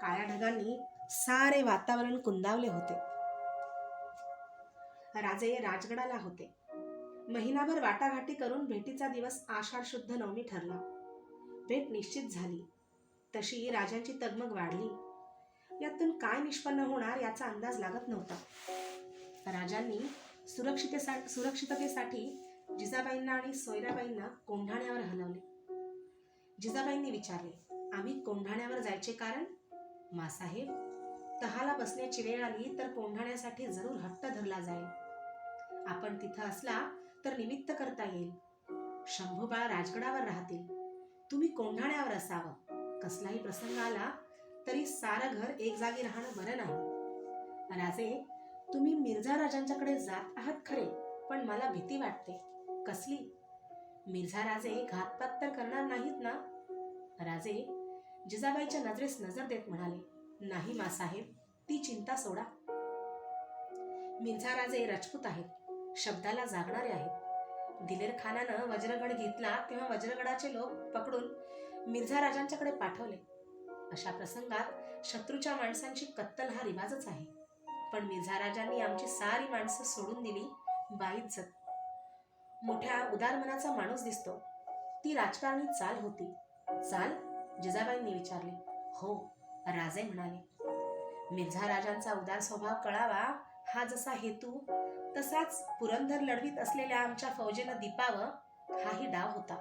काळ्या ढगांनी सारे वातावरण कुंदावले होते. राजे राजगडाला होते. महिनाभर वाटाघाटी करून भेटीचा दिवस आषाढ शुद्ध नवमी ठरला. भेट निश्चित झाली तशी राजांची तगमग वाढली. यातून काय निष्पन्न होणार याचा अंदाज लागत नव्हता. राजांनी सुरक्षिततेसाठी जिजाबाईंना आणि सोयराबाईंना कोंढाण्यावर हलवले. जिजाबाईंनी विचारले, आम्ही कोंढाण्यावर जायचे कारण? मासाहेब, तहाला बसण्याची वेळ आली तर कोंढाण्यासाठी जरूर हट्ट धरला जाईल. आपण तिथं असला तर निमित्त करता येईल. शंभूबाळ राजगडावर राहतील, तुम्ही कोंढाण्यावर असावं. कसलाही प्रसंग आला तरी सारं घर एक जागी राहणं बरं नाही. राजे, तुम्ही मिर्झा राजांच्याकडे जात आहात खरे, पण मला भीती वाटते. कसली? मिर्झा राजे घातपात तर करणार नाहीत ना? राजे जिजाबाईच्या नजरेस नजर देत म्हणाले, नाही मासाहेब, ती चिंता सोडा. मिर्झा राजे राजपूत आहेत, शब्दाला जागणारे आहेत. दिलेर खानानं वज्रगड घेतला तेव्हा वज्रगडाचे लोक पकडून मिर्झा राजांच्याकडे पाठवले. अशा प्रसंगात शत्रूच्या माणसांची कत्तल हा रिवाजच आहे. पण मिर्झा राजांनी आमची सारी माणसं सोडून दिली. बाईज्जत. मोठ्या उदार मनाचा माणूस दिसतो. ती राजकारणी चाल होती. चाल? जिजाबाईंनी विचारले. हो, राजे म्हणाले. मिर्झा राजांचा उदार स्वभाव कळावा हा जसा हेतू, तसाच पुरंदर लढवीत असलेल्या आमच्या फौजेनं दिपावं हाही डाव होता.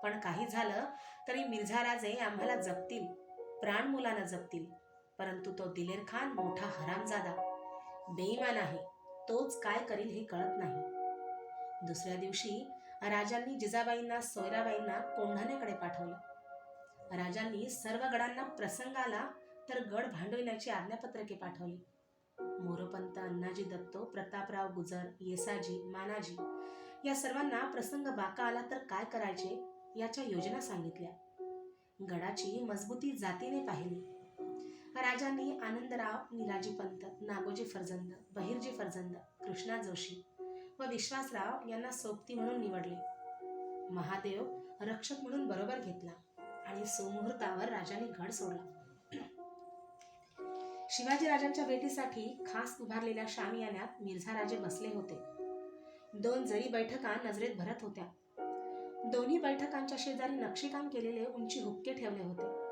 पण काही झालं तरी मिर्झा राजे आम्हाला जपतील, प्राणमुलानं जपतील. परंतु तो दिलेर खान मोठा हरामजादा, बेईमान आहे. तोच काय करील हे कळत नाही. दुसऱ्या दिवशी राजांनी जिजाबाईंना सोयराबाईंना कोंढाण्याकडे पाठवलं. राजांनी सर्व गडांना प्रसंग आला तर गड भांडविण्याची आज्ञापत्रके पाठवली. मोरोपंत, अण्णाजी दत्तो, प्रतापराव गुजर, येसाजी, मानाजी या सर्वांना प्रसंग बाका आला तर काय करायचे याच्या योजना सांगितल्या. गडाची मजबूती जातीने पाहिली. राजांनी आनंदराव निराजीपंत, नागोजी फर्जंद, बहिर्जी फर्जंद, कृष्णा जोशी व विश्वासराव यांना सोबती म्हणून निवडले. महादेव रक्षक म्हणून बरोबर घेतला आणि सुमुहूर्तावर राजांनी गड सोडला. शिवाजी राजांच्या भेटीसाठी खास उभारलेल्या शामियान्यात मिर्झा राजे बसले होते. 2 जरी बैठका नजरेत भरत होत्या. दोन्ही बैठकांच्या शेजारी नक्षीकाम केलेले उंची हुक्के ठेवले होते.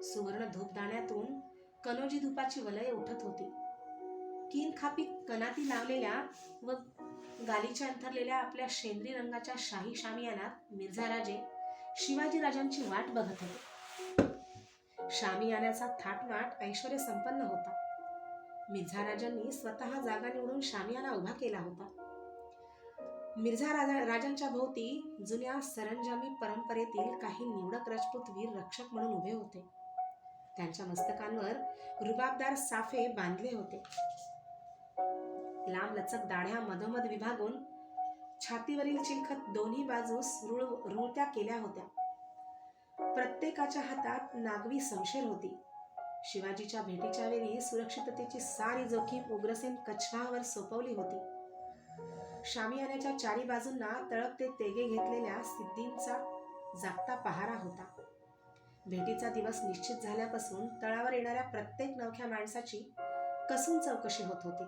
सुवर्ण धूपदाण्यातून कनोजी धुपाची वलये उठत होती. किनखापी कनाती लावलेल्या व गालीच्या अंथरलेल्या आपल्या शेंद्री रंगाच्या शाही शामियानात मिर्झा राजे शिवाजी राजांची वाट बघत होते. शामियानाचा थाटमाट ऐश्वर्य संपन्न होता. मिर्झा राजांनी स्वतः जागा निवडून शामियाना उभा केला होता. मिर्झा राजांच्या भोवती जुन्या सरंजामी परंपरेतील काही निवडक राजपूत वीर रक्षक म्हणून उभे होते. त्यांच्या मस्तकांवर रुबाबदार साफे बांधले होते. लांब लचक दाढ्या मधोमध विभागून छातीवरील चिलखत दोन्ही बाजूस रुळत्या केल्या होत्या. प्रत्येकाच्या हातात नागवी शमशेर होती. शिवाजीच्या भेटीच्या वेळी सुरक्षिततेची सारी जोखीम उग्रसेन कछवावर सोपवली होती. शामियान्याच्या चारी बाजूंना तळपते तेगे घेतलेल्या सिद्धींचा जागता पहारा होता. भेटीचा दिवस निश्चित झाल्यापासून तळावर येणाऱ्या प्रत्येक नवख्या माणसाची कसून चौकशी होत होती.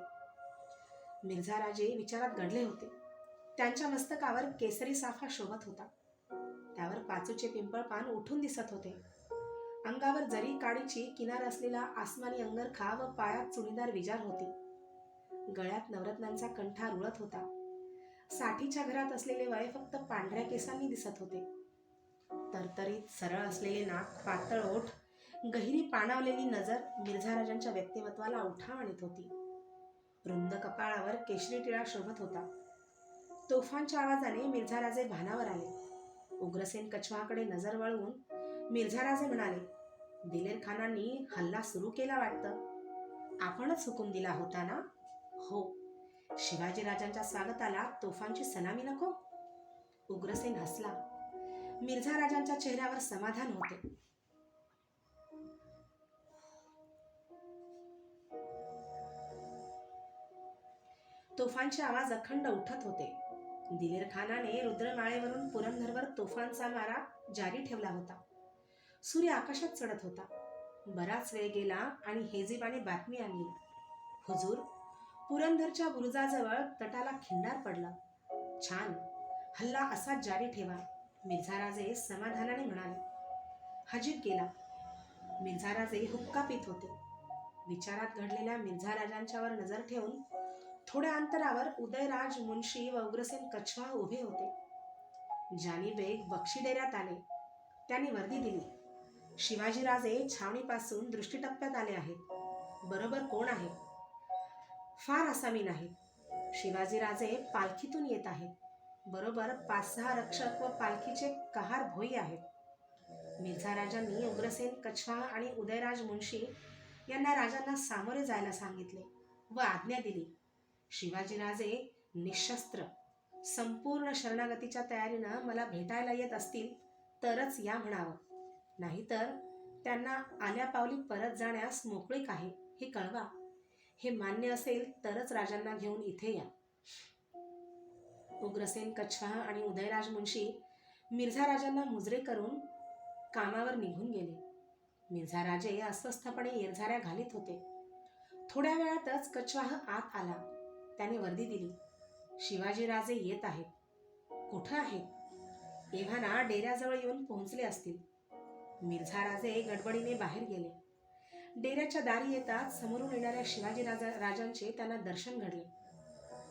मिर्झा राजे विचारात गढले होते. त्यांच्या मस्तकावर केसरी साफा शोभत होता. त्यावर पाचूचे पिंपळपान उठून दिसत होते. अंगावर जरी काडीची किनार असलेला आसमानी अंगरखा व पायात चुडीदार विजार होती. गळ्यात नवरत्नांचा कंठा रुळत होता. साठीच्या घरात असलेले वय फक्त पांढऱ्या केसांनी दिसत होते. तरतरीत सरळ असलेले नाक, पातळ ओठ, गहिरी पाणावलेली नजर मिर्झा राजांच्या व्यक्तिमत्वाला उठाव आणत होती. रुंद कपाळावर केशरी टिळा शोभत होता. तोफांच्या आवाजाने मिर्झा राजे भानावर आले. उग्रसेन कछवाकडे नजर वळवून मिर्झा राजे म्हणाले, दिलेर खानांनी हल्ला सुरू केला वाटतं. आपणच हुकूम दिला होता ना? हो. शिवाजी राजांच्या स्वागताला तोफांची सलामी नको? उग्रसेन हसला. मिर्झा राजांच्या चेहऱ्यावर समाधान होते. तोफांचे आवाज अखंड उठत होते. दिलेर खानाने रुद्रमाळेवरून पुरंदरवर तोफांचा मारा जारी ठेवला होता. सूर्य आकाशात चढत होता. बराच वेळ गेला आणि हेजिबाने बातमी आणली, हुजूर, पुरंदरच्या बुरुजाजवळ तटाला खिंडार पडला. छान, हल्ला असाच जारी ठेवा, मिर्झा राजे समाधानाने म्हणाले. हजीब गेला. मिर्झा राजे हुक्का पित होते. विचारात घडलेल्या मिर्झा राजांच्यावर नजर ठेवून थोड्या अंतरावर उदयराज मुन्शी व उग्रसेन कछवा उभे होते. जानी बेग बक्षी डेऱ्यात आले. त्यांनी वर्दी दिली. शिवाजीराजे छावणीपासून दृष्टीटप्प्यात आले आहेत. बरोबर कोण आहे? फार आसामी नाहीत. शिवाजीराजे पालखीतून येत आहेत. बरोबर 5-6 रक्षक व पालखीचे कहार भोई आहेत. मिर्झा राजांनी उग्रसेन कछवा आणि उदयराज मुन्शी यांना राजांना सामोरे जायला सांगितले व आज्ञा दिली. शिवाजीराजे निशस्त्र संपूर्ण शरणागतीच्या तयारीनं मला भेटायला येत असतील तरच या म्हणावं, नाहीतर त्यांना आल्या पावली परत जाण्यास मोकळीक आहे हे कळवा. हे मान्य असेल तरच राजांना घेऊन इथे या. उग्रसेन कछवा आणि उदयराज मुन्शी मिर्झा राजांना मुजरे करून कामावर निघून गेले. मिर्झा राजे अस्वस्थपणे येरझाऱ्या घालीत होते. थोड्या वेळातच कछवाह आत आला. त्याने वर्दी दिली. शिवाजीराजे येत आहेत. कुठं आहेत? एव्हाना डेऱ्याजवळ येऊन पोहोचले असतील. मिर्झा राजे गडबडीने बाहेर गेले. डेऱ्याच्या दारी येताच समोरून येणाऱ्या शिवाजी राजांचे त्यांना दर्शन घडले.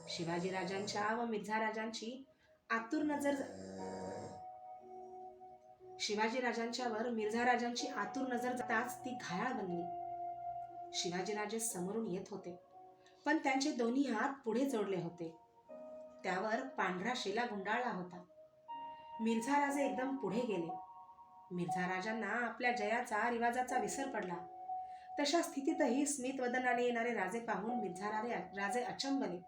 शिवाजीराजांच्या व मिर्झा राजांची आतुर नजर शिवाजीराजांच्यावर मिर्झा राजांची आतुर नजर जाताच ती घायाळ बनली. शिवाजीराजे समोरून येत होते, पण त्यांचे दोन्ही हात पुढे जोडले होते. त्यावर पांढरा शेला गुंडाळला होता. मिर्झा राजे एकदम पुढे गेले. मिर्झा राजांना आपल्या जयाचा रिवाजाचा विसर पडला. तशा स्थितीतही स्मित वदनाने येणारे राजे पाहून मिर्झा राजे अचंबले.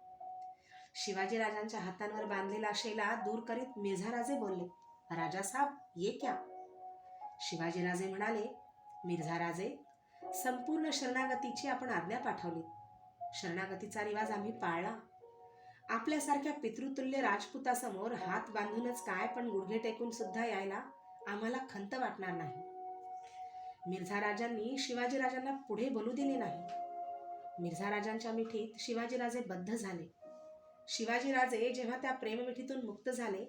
शिवाजीराजांच्या हातांवर बांधलेला शेला दूर करीत मिर्झा राजे बोलले, राजासाहेब, ये क्या? शिवाजीराजे म्हणाले, मिर्झा राजे, संपूर्ण शरणागतीची आपण आज्ञा पाठवली. शरणागतीचा रिवाज आम्ही पाळला. आपल्यासारख्या पितृतुल्य राजपुतासमोर हात बांधूनच काय, पण गुडघे टेकून सुद्धा यायला आम्हाला खंत वाटणार नाही. मिर्झा राजांनी शिवाजीराजांना पुढे बोलू दिले नाही. मिर्झा राजांच्या मिठीत शिवाजीराजे बद्ध झाले. शिवाजीराजे जेव्हा त्या प्रेममिठीतून मुक्त झाले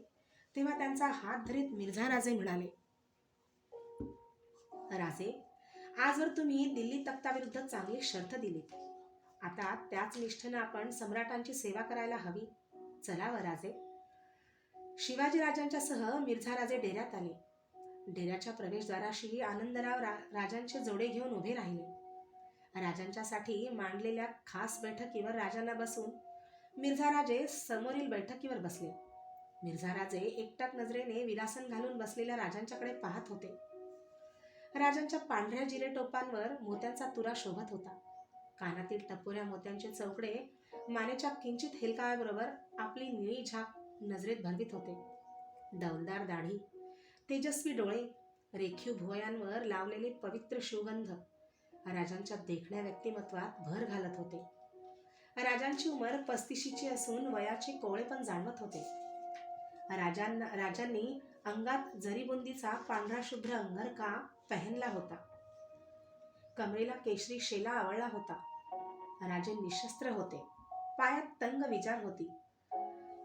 तेव्हा त्यांचा हात धरीत मिर्झा राजे म्हणाले, राजे, आजवर तुम्ही दिल्ली तख्ताविरुद्ध चांगली शर्त दिलीत. आता त्याच निष्ठेनं आपण सम्राटांची सेवा करायला हवी. चला व राजे. शिवाजीराजांच्या सह मिर्झा राजे डेऱ्यात आले. डेऱ्याच्या प्रवेशद्वाराशी आनंदराव राजांचे जोडे घेऊन उभे राहिले. राजांच्यासाठी मांडलेल्या खास बैठकीवर राजांना बसून मिर्झा राजे समोरील बैठकीवर बसले. मिर्झा राजे एकटक नजरेने विलासन घालून बसलेल्या राजांच्याकडे पाहत होते. राजांच्या पांढऱ्या जिरे टोपांवर मोत्यांचा तुरा शोभत होता. कानातील टपोऱ्या मोत्यांचे चौकडे मानेच्या किंचित हेलकाव्याबरोबर आपली निळी झाक नजरेत भरवीत होते. डौलदार दाढी, तेजस्वी डोळे, रेखीव भुवयांवर लावलेले पवित्र शिवगंध राजांच्या देखण्या व्यक्तिमत्वात भर घालत होते. राजांची उमर 35ची असून वयाचे कोवळे पण जाणवत होते. राजांनी अंगात जरीबुंदीचा पांढरा शुभ्र अंगरखा पहनला होता. कमरेला केशरी शेला आवळला होता. राजे निशस्त्र होते. पायात तंग विजार होती.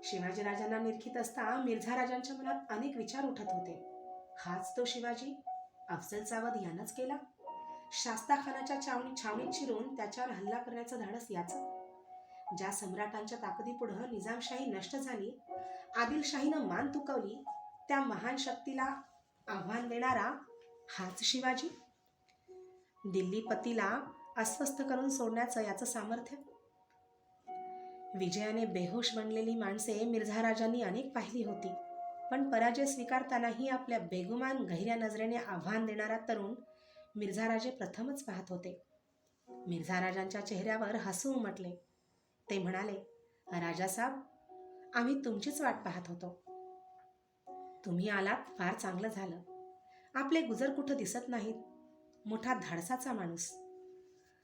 शिवाजीराजांना निरखित असता मिर्झा राजांच्या मनात अनेक विचार उठत होते. हाच तो शिवाजी? अफजलचा वध यानंच केला? शास्ताखानाच्या छावणीत शिरून त्याच्यावर हल्ला करण्याचं धाडस याचं? ज्या सम्राटांच्या ताकदीपुढं निजामशाही नष्ट झाली, आदिलशाहीनं मान तुकवली, त्या महान शक्तीला आव्हान देणारा हाच शिवाजी? दिल्लीपतीला अस्वस्थ करून सोडण्याचं याचं सामर्थ्य? विजयाने बेहोश बनलेली माणसे मिर्झा राजांनी अनेक पाहिली होती, पण पराजय स्वीकारतानाही आपल्या बेगुमान गहिऱ्या नजरेने आव्हान देणारा तरुण मिर्झा राजे प्रथमच पाहत होते. मिर्झा राजांच्या चेहऱ्यावर हसू उमटले. ते म्हणाले, राजासाहेब, आम्ही तुमचीच वाट पाहत होतो. तुम्ही आलात फार चांगलं झालं. आपले गुजर कुठं दिसत नाहीत. मोठा धाडसाचा माणूस.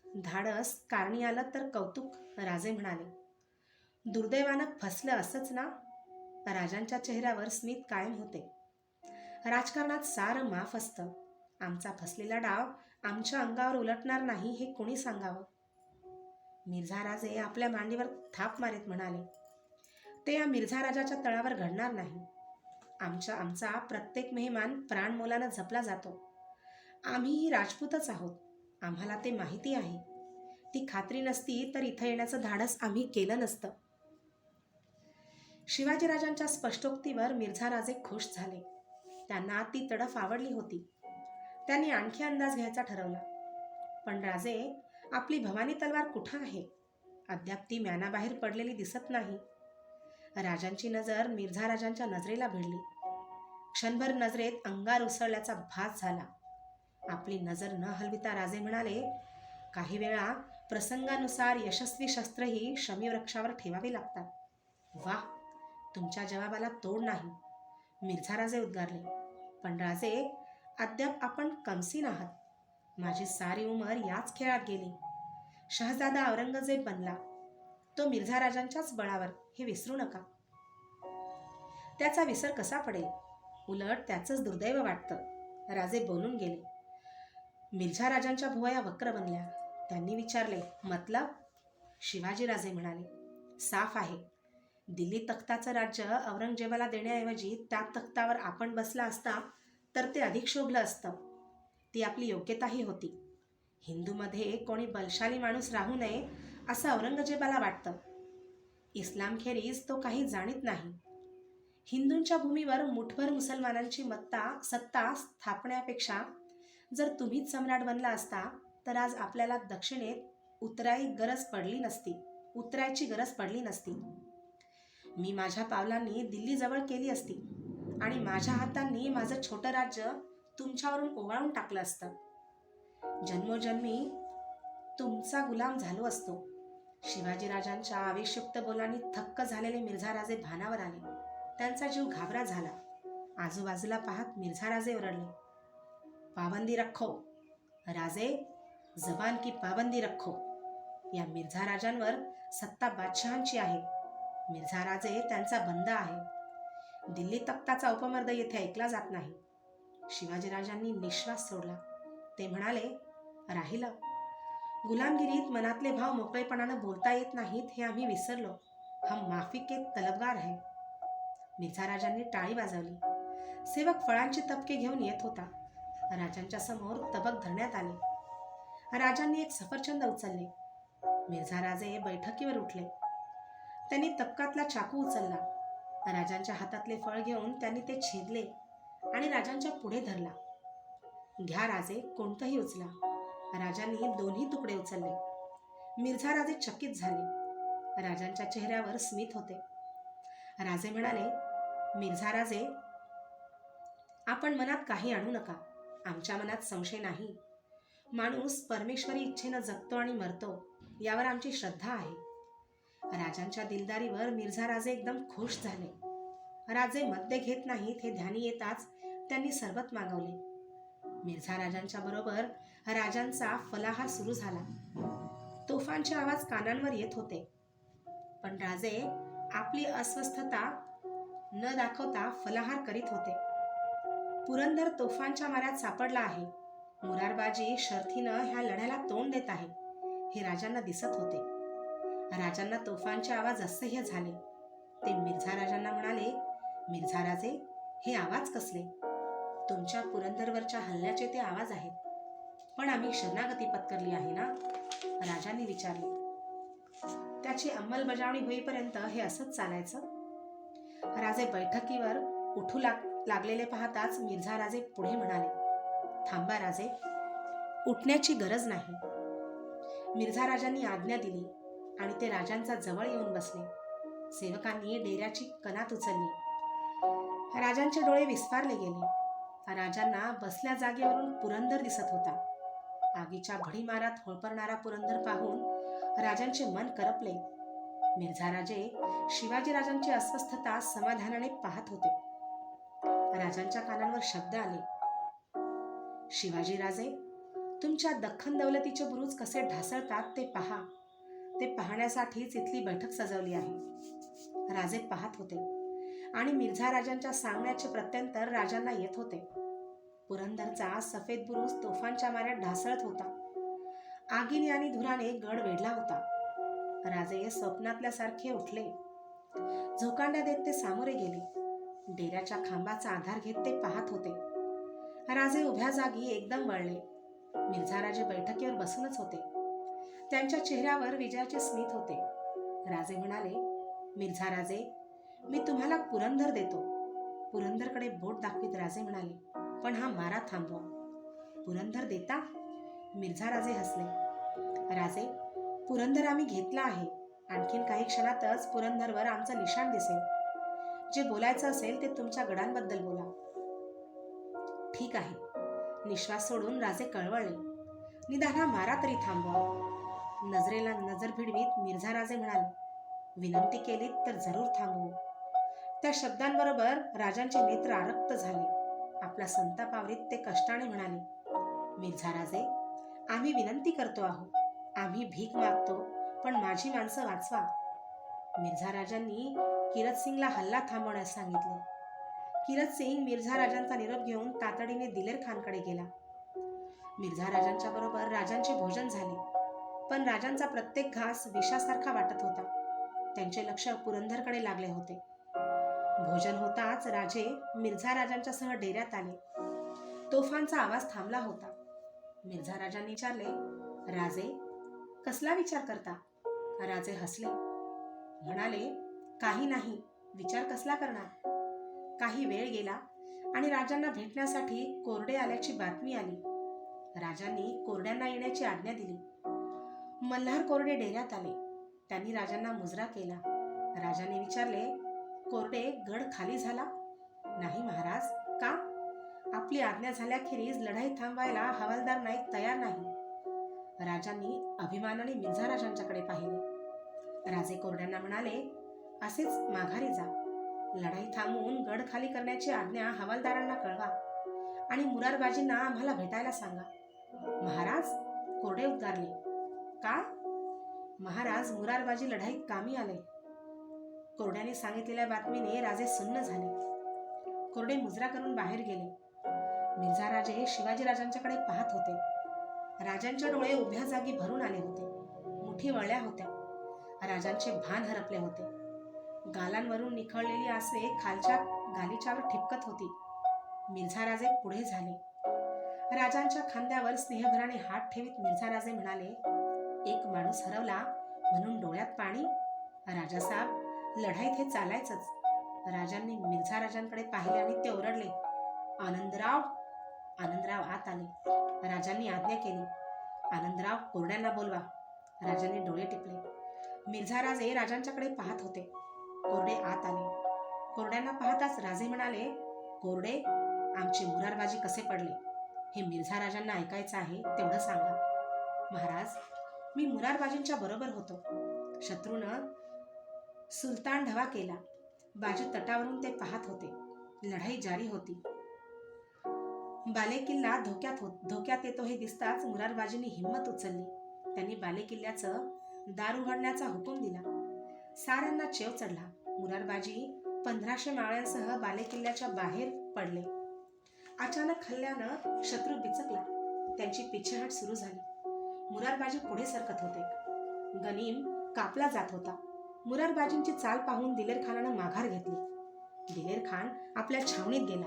धाडस कारणी आलं तर कौतुक, राजे म्हणाले. दुर्दैवानं फसलं असंच ना? राजांच्या चेहऱ्यावर स्मित कायम होते. राजकारणात सारं माफ असतं. आमचा फसलेला डाव आमच्या अंगावर उलटणार नाही हे कोणी सांगावं? मिर्झा राजे आपल्या मांडीवर थाप मारीत म्हणाले, ते या मिर्झा राजाच्या तळावर घडणार नाही. आमचा प्रत्येक मेहमान प्राणमोलानं जपला जातो. आम्हीही राजपूतच आहोत. आम्हाला ते माहिती आहे. ती खात्री नसती तर इथं येण्याचं धाडस आम्ही केलं नसतं. शिवाजीराजांच्या स्पष्टोक्तीवर मिर्झा राजे खुश झाले. त्यांना ती तडफ आवडली होती. त्यांनी आणखी अंदाज घ्यायचा ठरवला. पण राजे, आपली भवानी तलवार कुठं आहे? अद्याप ती म्यानाबाहेर पडलेली दिसत नाही. राजांची नजर मिर्झा राजांच्या नजरेला भिडली. क्षणभर नजरेत अंगार उसळल्याचा भास झाला. आपली नजर न हलविता राजे म्हणाले, काही वेळा प्रसंगानुसार यशस्वी शस्त्रही शमीवृक्षावर ठेवावी लागतात. वाह, तुमच्या जवाबाला तोड नाही, मिर्झा राजे उद्गारले. पण राजे, अद्याप आपण कमसीन आहात. माझी सारी उमर याच खेळात गेली. शहजादा औरंगजेब बनला, तो मिर्झा राजांच्याच बळावर, हे विसरू नका. त्याचा विसर कसा पडेल? उलट त्याचंच दुर्दैव वाटतं. राजे बोलून गेले. मिर्झा राजांच्या भुवया वक्र बनल्या. त्यांनी विचारले, मतलब? शिवाजीराजे म्हणाले, साफ आहे. दिल्ली तख्ताचं राज्य औरंगजेबाला देण्याऐवजी त्या तख्तावर आपण बसला असता तर ते अधिक शोभलं असतं. ती आपली योग्यताही होती. हिंदूमध्ये कोणी बलशाली माणूस राहू नये असं औरंगजेबाला वाटतं. इस्लामखेरीज तो काही जाणीत नाही. हिंदूंच्या भूमीवर मुठभर मुसलमानांची सत्ता स्थापण्यापेक्षा जर तुम्हीच सम्राट बनला असता तर आज आपल्याला दक्षिणेत उतरायची गरज पडली नसती. मी माझ्या पावलांनी दिल्ली जवळ केली असती आणि माझ्या हातांनी माझं छोटं राज्य तुमच्यावरून ओवाळून टाकलं असतं. जन्मोजन्मी तुमचा गुलाम झालो असतो. शिवाजीराजांच्या आवेशयुक्त बोलांनी थक्क झालेले मिर्झा राजे भानावर आले. त्यांचा जीव घाबरा झाला. आजूबाजूला पाहत मिर्झा राजे ओरडले, पाबंदी रखो. राजे, जबान की पाबंदी रखो. या मिर्झा राजांवर सत्ता बादशहांची आहे. मिर्झा राजे त्यांचा बंदा आहे. दिल्ली तख्ताचा उपमर्द येथे ऐकला जात नाही. शिवाजीराजांनी निश्वास सोडला. ते म्हणाले, राहिलं. गुलामगिरीत मनातले भाव मोकळेपणानं बोलता येत नाहीत हे आम्ही विसरलो. हम माफी के तलबगार है. मिर्झा राजांनी टाळी वाजवली. सेवक फळांची तबके घेऊन येत होता. राजांच्या समोर तबक धरण्यात आले. राजांनी एक सफरचंद उचलले. मिर्झा राजे बैठकीवर उठले. त्यांनी तबकातला चाकू उचलला. राजांच्या हातातले फळ घेऊन त्यांनी ते छेदले आणि राजांच्या पुढे धरला. घ्या राजे, कोणतंही उचला. राजांनी दोन्ही तुकडे उचलले. मिर्झा राजे चकित झाले. राजांच्या चेहऱ्यावर स्मित होते. राजे म्हणाले, मिर्झा राजे, आपण मनात काही आणू नका. आमच्या मनात संशय नाही. माणूस परमेश्वरी इच्छेनं जगतो आणि मरतो यावर आमची श्रद्धा आहे. राजांच्या दिलदारीवर मिर्झा राजे एकदम खुश झाले. राजे मद्य घेत नाहीत हे ध्यानी येताच त्यांनी सरबत मागवले. मिर्झा राजांच्या बरोबर राजांचा फलाहार सुरू झाला. तोफांचे आवाज कानांवर येत होते, पण राजे आपली अस्वस्थता न दाखवता फलाहार करीत होते. पुरंदर तोफांच्या माऱ्यात सापडला आहे. मुरारबाजी शर्थीनं ह्या लढ्याला तोंड देत आहे हे राजांना दिसत होते. राजांना तोफांचे आवाज असह्य झाले. ते मिर्झा राजांना म्हणाले, मिर्झा राजे, हे आवाज कसले? तुमच्या पुरंदरवरच्या हल्ल्याचे ते आवाज आहेत. पण आम्ही शरणागती पत्करली आहे ना? राजांनी विचारले. त्याची अंमलबजावणी होईपर्यंत हे असंच चालायचं? राजे बैठकीवर उठू लागलेले पाहताच मिर्झा राजे पुढे म्हणाले, थांबा राजे, उठण्याची गरज नाही. मिर्झा राजांनी आज्ञा दिली आणि ते राजांच्या जवळ येऊन बसले. सेवकांनी डेऱ्याची कनात उचलली. राजांचे डोळे विस्फारले गेले. राजांना बसल्या जागेवरून पुरंदर दिसत होता. आगीच्या भडीमारात होळपरणारा पुरंदर पाहून राजांचे मन करपले. मिर्झा राजे शिवाजी राजांची अस्वस्थता समाधानाने पाहत होते. राजांच्या कानांवर शब्द आले, शिवाजी राजे, तुमच्या दख्खन दौलतीचे बुरुज कसे ढासळतात ते पहा. ते पाहण्यासाठीच इथली बैठक सजवली आहे. राजे पाहत होते आणि मिर्झा राजांच्या सांगण्याचे प्रत्युत्तर राजांना येत होते. पुरंदरचा सफेद बुरुज तोफांच्या माऱ्यात ढासळत होता. आगीने आणि धुराने गड वेढला होता. राजे स्वप्नातल्यासारखे उठले. झोकांड्या देत ते सामोरे गेले. डेऱ्याच्या खांबाचा आधार घेत ते पाहत होते. राजे उभ्या जागी एकदम वळले. मिर्झा राजे बैठकीवर बसूनच होते. त्यांच्या चेहऱ्यावर विजयाचे स्मित होते. राजे म्हणाले, मिर्झा राजे, मी तुम्हाला पुरंदर देतो. पुरंदरकडे बोट दाखवीत राजे म्हणाले, पण हा मारा थांबवा. पुरंदर देता? मिर्झा राजे हसले. राजे, पुरंदर आम्ही घेतला आहे. आणखीन काही क्षणातच पुरंदरवर आमचं निशाण दिसेल. जे बोलायचं असेल ते तुमच्या गडांबद्दल बोला. ठीक आहे. निश्वास सोडून राजे कळवळले. निदान हा मारा तरी थांबवा. नजरेला नजर भिडवीत मिर्झा राजे म्हणाले, विनंती केलीत तर जरूर थांबवू. त्या शब्दांबरोबर राजांचे नेत्र आरक्त झाले. आपला संताप आवरीत ते कष्टाने म्हणाले, मिर्झा राजे, आम्ही विनंती करतो आहोत. आम्ही भीक मागतो, पण माझी माणसं वाचवा. मिर्झा राजांनी किरत सिंगला हल्ला थांबवण्यास सांगितले. किरत सिंग मिर्झा राजांचा निरोप घेऊन तातडीने दिलेर खानकडे गेला. मिर्झा राजांच्या बरोबर राजांचे भोजन झाले, पण राजांचा प्रत्येक घास विषासारखा वाटत होता. त्यांचे लक्ष पुरंदरकडे लागले होते. भोजन होताच राजे मिर्झा राजांच्या सह डेऱ्यात आले. तोफांचा आवाज थांबला होता. मिर्झा राजांनी विचारले, राजे, कसला विचार करता? राजे हसले. म्हणाले, काही नाही. विचार कसला करणार? काही वेळ गेला आणि राजांना भेटण्यासाठी कोरडे आल्याची बातमी आली. राजांनी कोरड्यांना येण्याची आज्ञा दिली. मल्हार कोरडे डेऱ्यात आले. त्यांनी राजांना मुजरा केला. राजांनी विचारले, कोरडे, गड खाली झाला? नाही महाराज. का? आपली आज्ञा झाल्याखेरीज लढाई थांबवायला हवालदार नाईक तयार नाही. राजांनी अभिमानाने मिर्झा राजांच्याकडे पाहिले. राजे कोरड्यांना म्हणाले, असेच माघारी जा. लढाई थांबवून गड खाली करण्याची आज्ञा हवालदारांना कळवा आणि मुरारबाजींना आम्हाला भेटायला सांगा. महाराज, कोरडे उद्गारले. का? महाराज, मुरारबाजी लढाईत कामी आले. कोरड्याने सांगितलेल्या बातमीने राजे सुन्न झाले. कोरडे मुजरा करून बाहेर गेले. मिर्झा राजे शिवाजी राजांच्याकडे पाहत होते. राजांचे डोळे उभ्या जागी भरून आले होते. मुठी वळल्या होत्या. राजांचे भान हरपले होते. गालांवरून निखळलेली आसवे खालच्या गालिच्यावर ठिपकत होती. मिर्झा राजे पुढे झाले. राजांच्या खांद्यावर स्नेहभराने हात ठेवीत मिर्झा राजे म्हणाले, एक माणूस हरवला म्हणून डोळ्यात पाणी? राजासाहेब, लढाईत हे चालायचंच. राजांनी मिर्झा राजांकडे पाहिले आणि ते ओरडले, आनंदराव. आनंदराव आत आले. राजांनी आज्ञा केली, आनंदराव, कोरड्यांना बोलवा. राजांनी डोळे टिपले. मिर्झा राजे राजांच्याकडे पाहत होते. कोरडे आत आले. कोरड्यांना पाहताच राजे म्हणाले, कोरडे, आमचे मुरारबाजी कसे पडले हे मिर्झा राजांना ऐकायचं आहे, तेवढं सांगा. महाराज, मी मुरारबाजींच्या बरोबर होतो. शत्रूनं सुलतान ढवा केला. बाजू तटावरून ते पाहत होते. लढाई जारी होती. बालेकिल्ला धोक्यात येतो हे दिसताच मुरारबाजींनी हिंमत उचलली. त्यांनी बालेकिल्ल्याचं दार उघडण्याचा हुकूम दिला. साऱ्यांना चेव चढला. मुरारबाजी 1500 मावळ्यांसह बालेकिल्ल्याच्या बाहेर पडले. अचानक हल्ल्यानं शत्रू बिचकला. त्यांची पिछेहाट सुरू झाली. मुरारबाजी पुढे सरकत होते. गनीम कापला जात होता. मुरारबाजींची चाल पाहून दिलेर खानानं माघार घेतली. दिलेर खान आपल्या छावणीत गेला.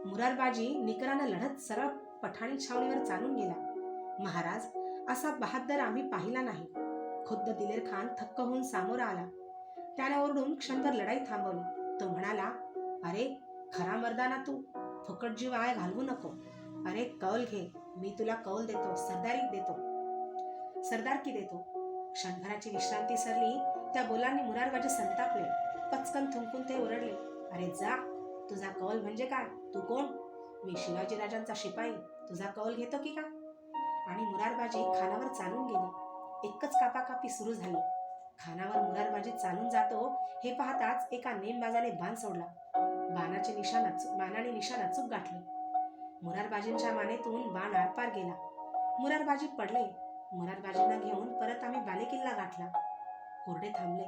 मुरारबाजी निकरानं लढत सरळ पठाणी छावणीवर चालून गेला. महाराज, असा बहादर आम्ही पाहिला नाही. खुद्द दिलेर खान थक्क होऊन सामोरा आला. त्याने ओरडून क्षणभर लढाई थांबवली. तो म्हणाला, अरे खरा मर्दाना तू, फुकट जीव आय घालवू नको. अरे कौल घे, मी तुला कौल देतो, सरदारकी देतो. क्षणभराची विश्रांती सरली. त्या बोलांनी मुरारबाजी संतापले. पचकन थुंकून ते ओरडले, अरे जा, तुझा कौल म्हणजे काय? तू कोण? मी शिवाजी राजांचा शिपाई, तुझा कौल घेतो की काय? आणि मुरारबाजी खानावर चालून गेले. एकच कापाकापी सुरू झाली. खानावर मुरारबाजी चालून जातो हे पाहताच एका नेमबाजाने बाण सोडला. बाणाने निशाण अचूक गाठले. मुरारबाजींच्या मानेतून बाण आरपार गेला. मुरारबाजी पडले. मुरारबाजींना घेऊन परत आम्ही बालेकिल्ला गाठला. कोरडे थांबले.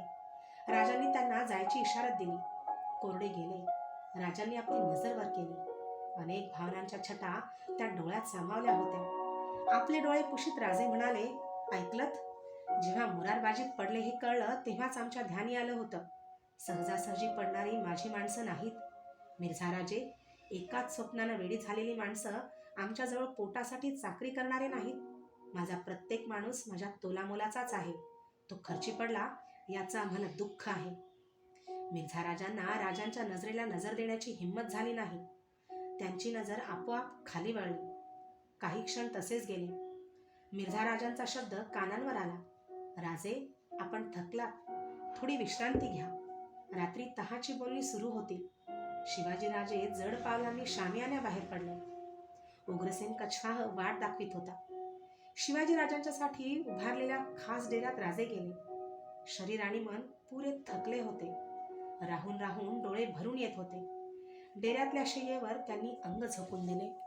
राजांनी त्यांना जायची इशारत दिली. कोरडे गेले. राजांनी आपली नजर वर केली. अनेक भावनांच्या छटा त्या डोळ्यात सामावल्या होत्या. आपले डोळे पुशीत राजे म्हणाले, ऐकलत? जेव्हा मुरारबाजीत पडले हे कळलं तेव्हाच आमच्या ध्यानी आलं होतं. सहजासहजी पडणारी माझी माणसं नाहीत. मिर्झा राजे, एकाच स्वप्नानं वेडी झालेली माणसं आमच्याजवळ पोटासाठी चाकरी करणारे नाहीत. माझा प्रत्येक माणूस माझ्या तोलामोलाचाच आहे. तो खर्ची पडला याचं आम्हाला दुःख आहे. मिर्झा राजांना राजांच्या नजरेला नजर देण्याची हिंमत झाली नाही. त्यांची नजर आपोआप खाली वळली. काही क्षण तसेच गेले. मिर्झा राजांचा शब्द कानांवर आला, राजे, आपण थकलात, थोडी विश्रांती घ्या. रात्री तहाची बोलणी सुरू होती. शिवाजीराजे जड पावलांनी शामियान्या बाहेर पडले. उग्रसेन कछवाह वाट दाखवित होता. शिवाजीराजांच्यासाठी उभारलेल्या खास डेऱ्यात राजे गेले. शरीर आणि मन पुरे थकले होते. राहून राहून डोळे भरून येत होते. डेऱ्यातल्या शय्येवर त्यांनी अंग झोकून दिले.